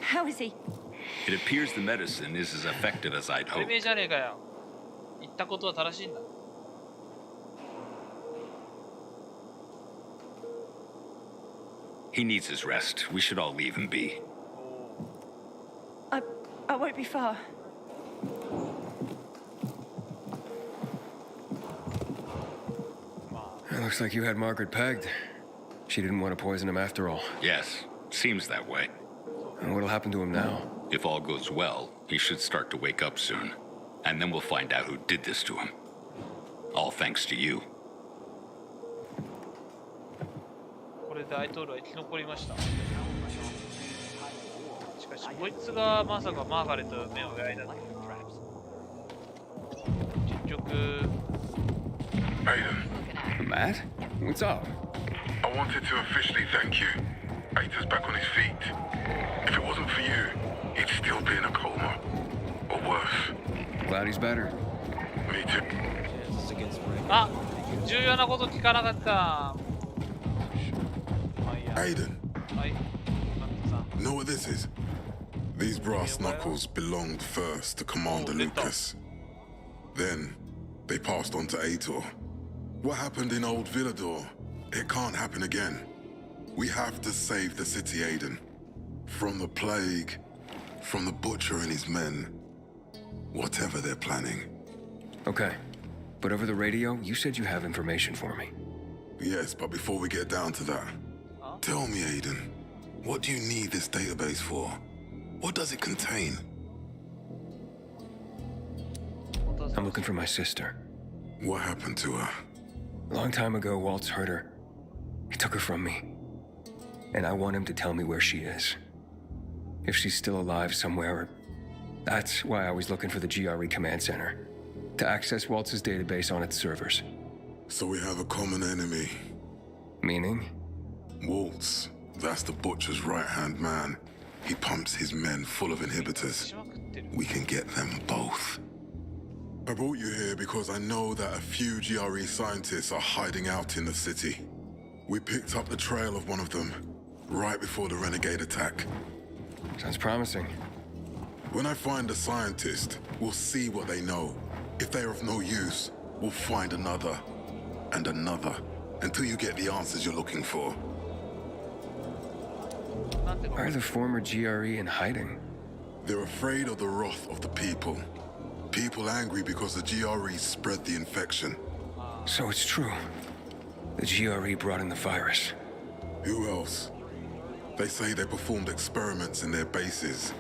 How is he? It appears the medicine is as effective as I'd おめ hoped. えじゃねえかよ。言ったことは正しいんだ。He needs his rest. We should all leave him be. I won't be far. It looks like you had Margaret pegged. She didn't want to poison him after all. Yes, seems that way. And what'll happen to him now? If all goes well, he should start to wake up soon. And then we'll find out who did this to him. All thanks to you. これでアイトールは生き残りました。しかし、こいつがまさかマーガレットの目を焼いたとは。結局、 Aiden, Matt? What's up? I wanted to officially thank you. Aitor's back on his feet. If it wasn't for you, he'd still be in a coma. Or worse. Glad he's better. Me too. あ、重要なこと聞かなかった。 Aiden, はい。マットさん。 know what this is? These brass knuckles belonged first to Commander Lucas. Then, they passed on to Aitor. What happened in Old Villador, it can't happen again. We have to save the city, Aiden. From the plague, from the butcher and his men. Whatever they're planning. Okay. But over the radio, you said you have information for me. Yes, but before we get down to that, tell me, Aiden, what do you need this database for? What does it contain? I'm looking for my sister. What happened to her? A long time ago, Waltz hurt her. He took her from me. And I want him to tell me where she is. If she's still alive somewhere. That's why I was looking for the GRE command center. To access Waltz's database on its servers. So we have a common enemy. Meaning? Waltz. That's the butcher's right-hand man. He pumps his men full of inhibitors. We can get them both. I brought you here because I know that a few GRE scientists are hiding out in the city. We picked up the trail of one of them right before the renegade attack. Sounds promising. When I find a scientist, we'll see what they know. If they're of no use, we'll find another and another until you get the answers you're looking for. Why are the former GRE in hiding? They're afraid of the wrath of the people. People angry because the GRE spread the infection. So it's true. The GRE brought in the virus. Who else? They say they performed experiments in their bases.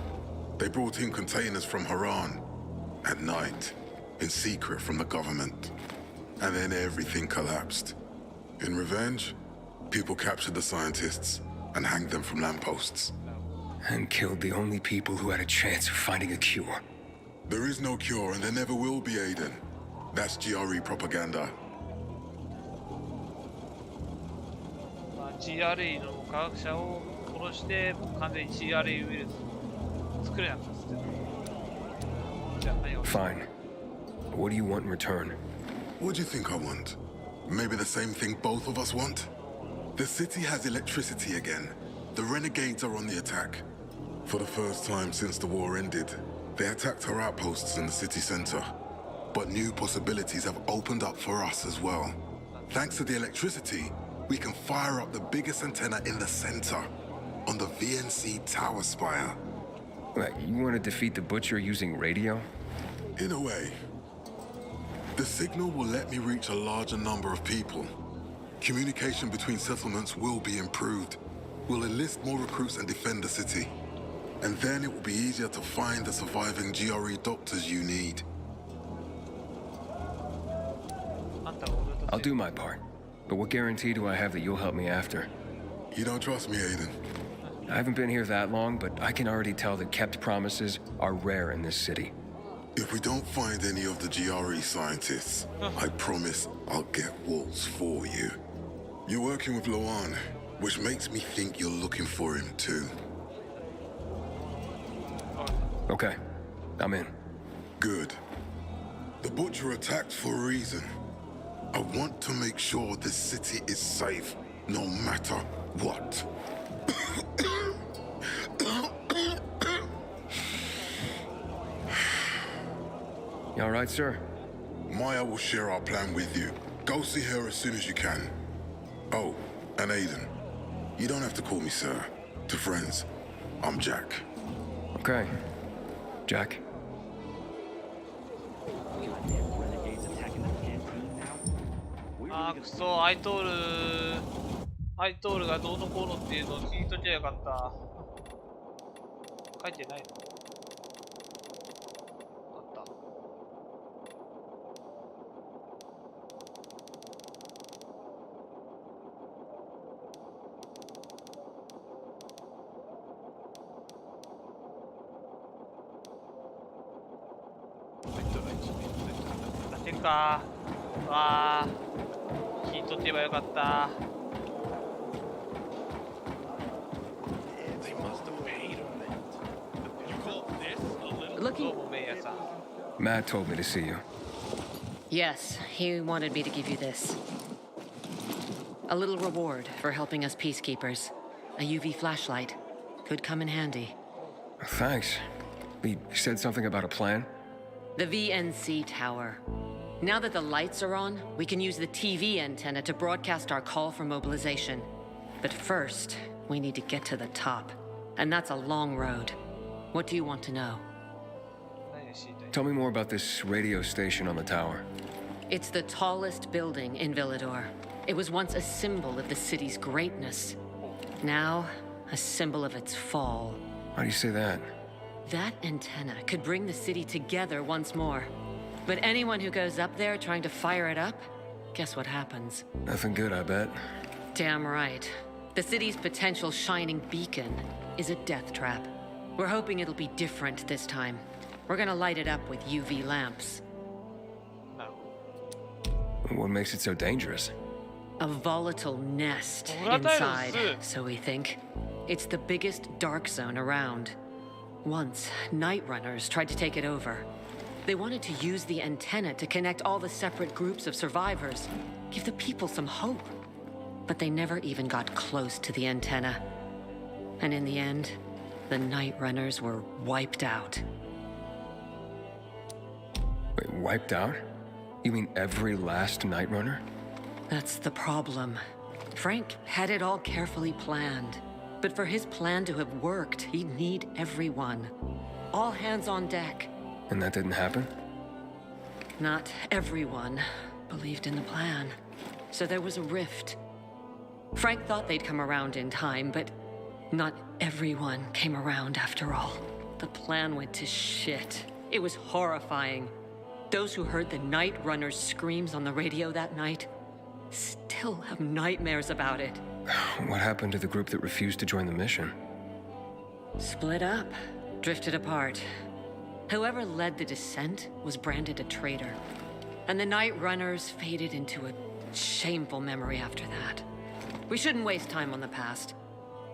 They brought in containers from Haran at night, in secret from the government. And then everything collapsed. In revenge, people captured the scientists and hanged them from lampposts. And killed the only people who had a chance of finding a cure. There is no cure, and there never will be, Aiden. That's GRE propaganda. GRE の科学者を殺して完全に GRE ウイルス作れなくなってる。じゃあ何を Fine. What do you want in return? What do you think I want? Maybe the same thing both of us want? The city has electricity again. the renegades are on the attack. For the first time since the war ended, they attacked our outposts in the city center. But new possibilities have opened up for us as well. Thanks to the electricity, we can fire up the biggest antenna in the center, on the VNC tower spire. Wait, you want to defeat the Butcher using radio? In a way. The signal will let me reach a larger number of people. Communication between settlements will be improved. We'll enlist more recruits and defend the city. And then it will be easier to find the surviving GRE doctors you need. I'll do my part. But what guarantee do I have that you'll help me after? You don't trust me, Aiden? I haven't been here that long, but I can already tell that kept promises are rare in this city. If we don't find any of the GRE scientists, I promise I'll get Waltz for you. You're working with Loan, which makes me think you're looking for him too. Okay, I'm in. Good. The Butcher attacked for a reason. I want to make sure this city is safe, no matter what. You all right, sir? Maya will share our plan with you. Go see her as soon as you can. Oh, and Aiden, you don't have to call me sir. To friends, I'm Jack. Okay. Jack. Ah, くそ、アイトールがどうのこうのっていうのを聞いときゃよかった。書いてないの？あった。だけか。わあ、聞いとけばよかった。Matt told me to see you. Yes, he wanted me to give you this. A little reward for helping us peacekeepers. A UV flashlight. Could come in handy. Thanks. He said something about a plan? The VNC tower. Now that the lights are on, we can use the TV antenna to broadcast our call for mobilization. But first, we need to get to the top. And that's a long road. What do you want to know? Tell me more about this radio station on the tower. It's the tallest building in Villador. It was once a symbol of the city's greatness. Now, a symbol of its fall. Why do you say that? That antenna could bring the city together once more. But anyone who goes up there trying to fire it up, guess what happens? Nothing good, I bet. Damn right. The city's potential shining beacon is a death trap. We're hoping it'll be different this time. We're gonna light it up with UV lamps. What makes it so dangerous? A volatile nest inside, so we think. It's the biggest dark zone around. Once, night runners tried to take it over. They wanted to use the antenna to connect all the separate groups of survivors, give the people some hope. But they never even got close to the antenna. And in the end, the night runners were wiped out. Wait, wiped out? You mean every last Night Runner? That's the problem. Frank had it all carefully planned. But for his plan to have worked, he'd need everyone. All hands on deck. And that didn't happen? Not everyone believed in the plan. So there was a rift. Frank thought they'd come around in time, but not everyone came around after all. The plan went to shit. It was horrifying. Those who heard the Night Runner's screams on the radio that night still have nightmares about it. What happened to the group that refused to join the mission? Split up, drifted apart. Whoever led the descent was branded a traitor. And the Night Runners faded into a shameful memory after that. We shouldn't waste time on the past.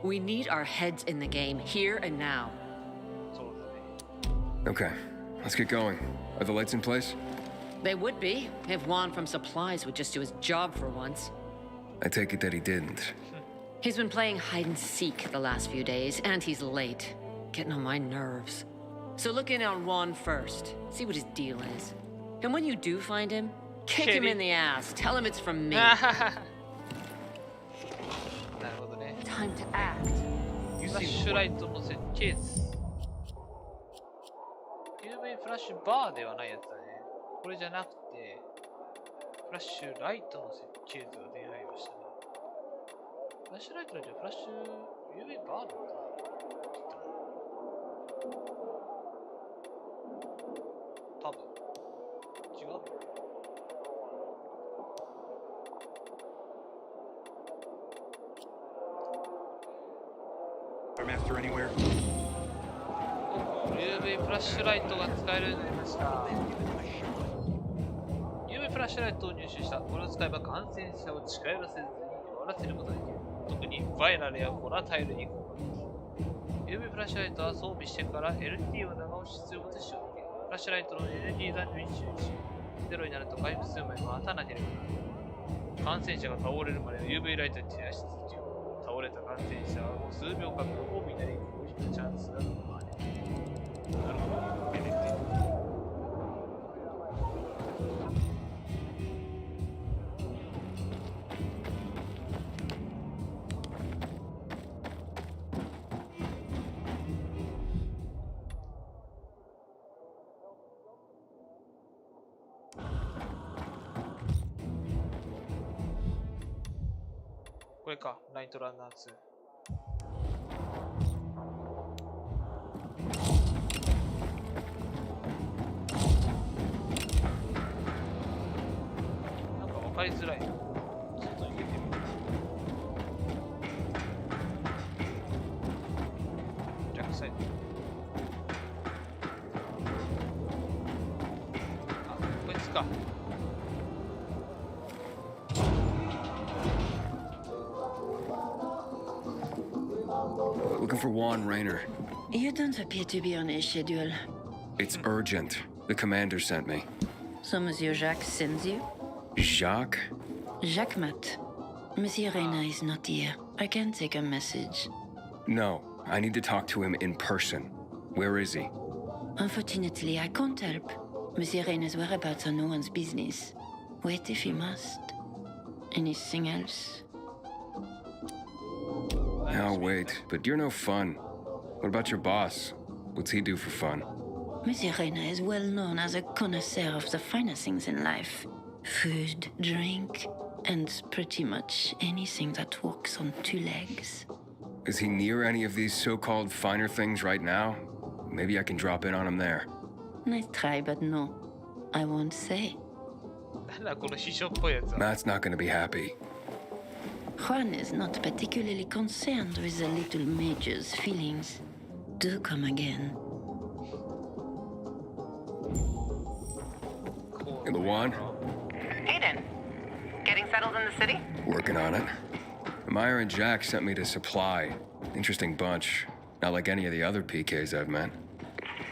We need our heads in the game, here and now. Okay, let's get going. Are the lights in place? They would be, if Juan from Supplies would just do his job for once. I take it that he didn't. He's been playing hide and seek the last few days, and he's late. Getting on my nerves. So look in on Juan first. See what his deal is. And when you do find him, kick him in the ass. Tell him it's from me. Time to act. フラッシュライトの設計図。有名フラッシュバーではないやつだね。これじゃなくて、フラッシュライトの設計図が出会いましたね。フラッシュライトだけどフラッシュ有名バーだった。多分違う。Master anywhere? UV フラッシュライトが使えるようになりました。UV フラッシュライトを入手した。これを使えば感染者を近寄らせずに終わらせることができる。特にバイラルやボラタイルに効果的。UV フラッシュライトは装備してから LT を長押し必要ごと使用できる。フラッシュライトのエネルギー残量に注意し、ゼロになると回復する前に待たなければならない。感染者が倒れるまでは UV ライトに照らし続ける。倒れた感染者は数秒間のホームになり、こういったチャンスが生まれる。なるほど。これか、ナイトランナー2。なんか分かりづらい。ちょっと入れてみる。逆サイド。あ、こいつか。Looking for Juan Raynor. You don't appear to be on his schedule. It's urgent. The commander sent me. So Monsieur Jacques sends you? Jacques? Jacques Mat. Monsieur Reina is not here. I can take a message. No, I need to talk to him in person. Where is he? Unfortunately, I can't help. Monsieur Reina's whereabouts are no one's business. Wait if you must. Anything else? I'll wait, but you're no fun. What about your boss? What's he do for fun? Monsieur Reina is well known as a connoisseur of the finer things in life. Food, drink, and pretty much anything that walks on two legs. Is he near any of these so-called finer things right now? Maybe I can drop in on him there. Nice try, but no. I won't say. Matt's not gonna be happy. Juan is not particularly concerned with the little major's feelings. Do come again. The Juan? Aiden, getting settled in the city? Working on it. Meyer and Jack sent me to Supply. Interesting bunch. Not like any of the other PKs I've met.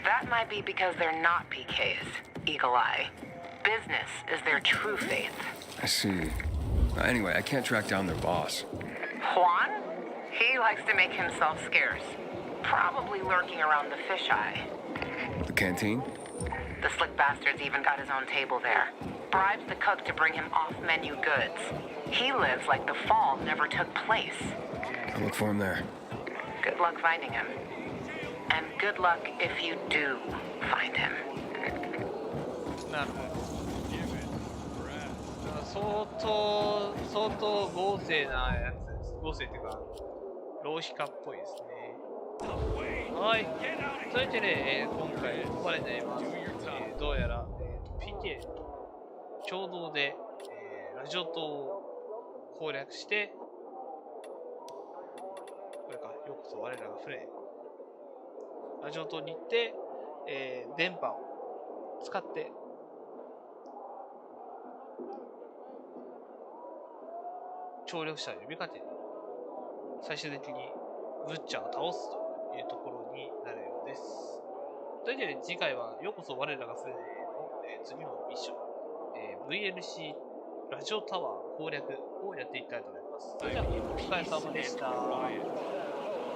That might be because they're not PKs, Eagle Eye. Business is their true faith. I see. Anyway, I can't track down their boss. Juan? He likes to make himself scarce. Probably lurking around the fisheye. The canteen? The slick bastard's even got his own table there. Bribes the cook to bring him off-menu goods. He lives like the fall never took place. I'll look for him there. Good luck finding him. And good luck if you do find him. なるほど。相当豪勢なやつです。豪勢っていうか、浪費家っぽいですね。はい。それでね、今回ここまでになります。どうやら、PK 共同で、ラジオ塔を攻略して、これか、ようこそ我らが船へ。ラジオ塔に行って、電波を使って、協力者を呼びかけ、最終的にブッチャーを倒すというところになるようです。というわけで次回はようこそ我らが船への、次のミッション、VLC ラジオタワー攻略をやっていきたいと思います。ます。それじゃあ、お疲れ様でした。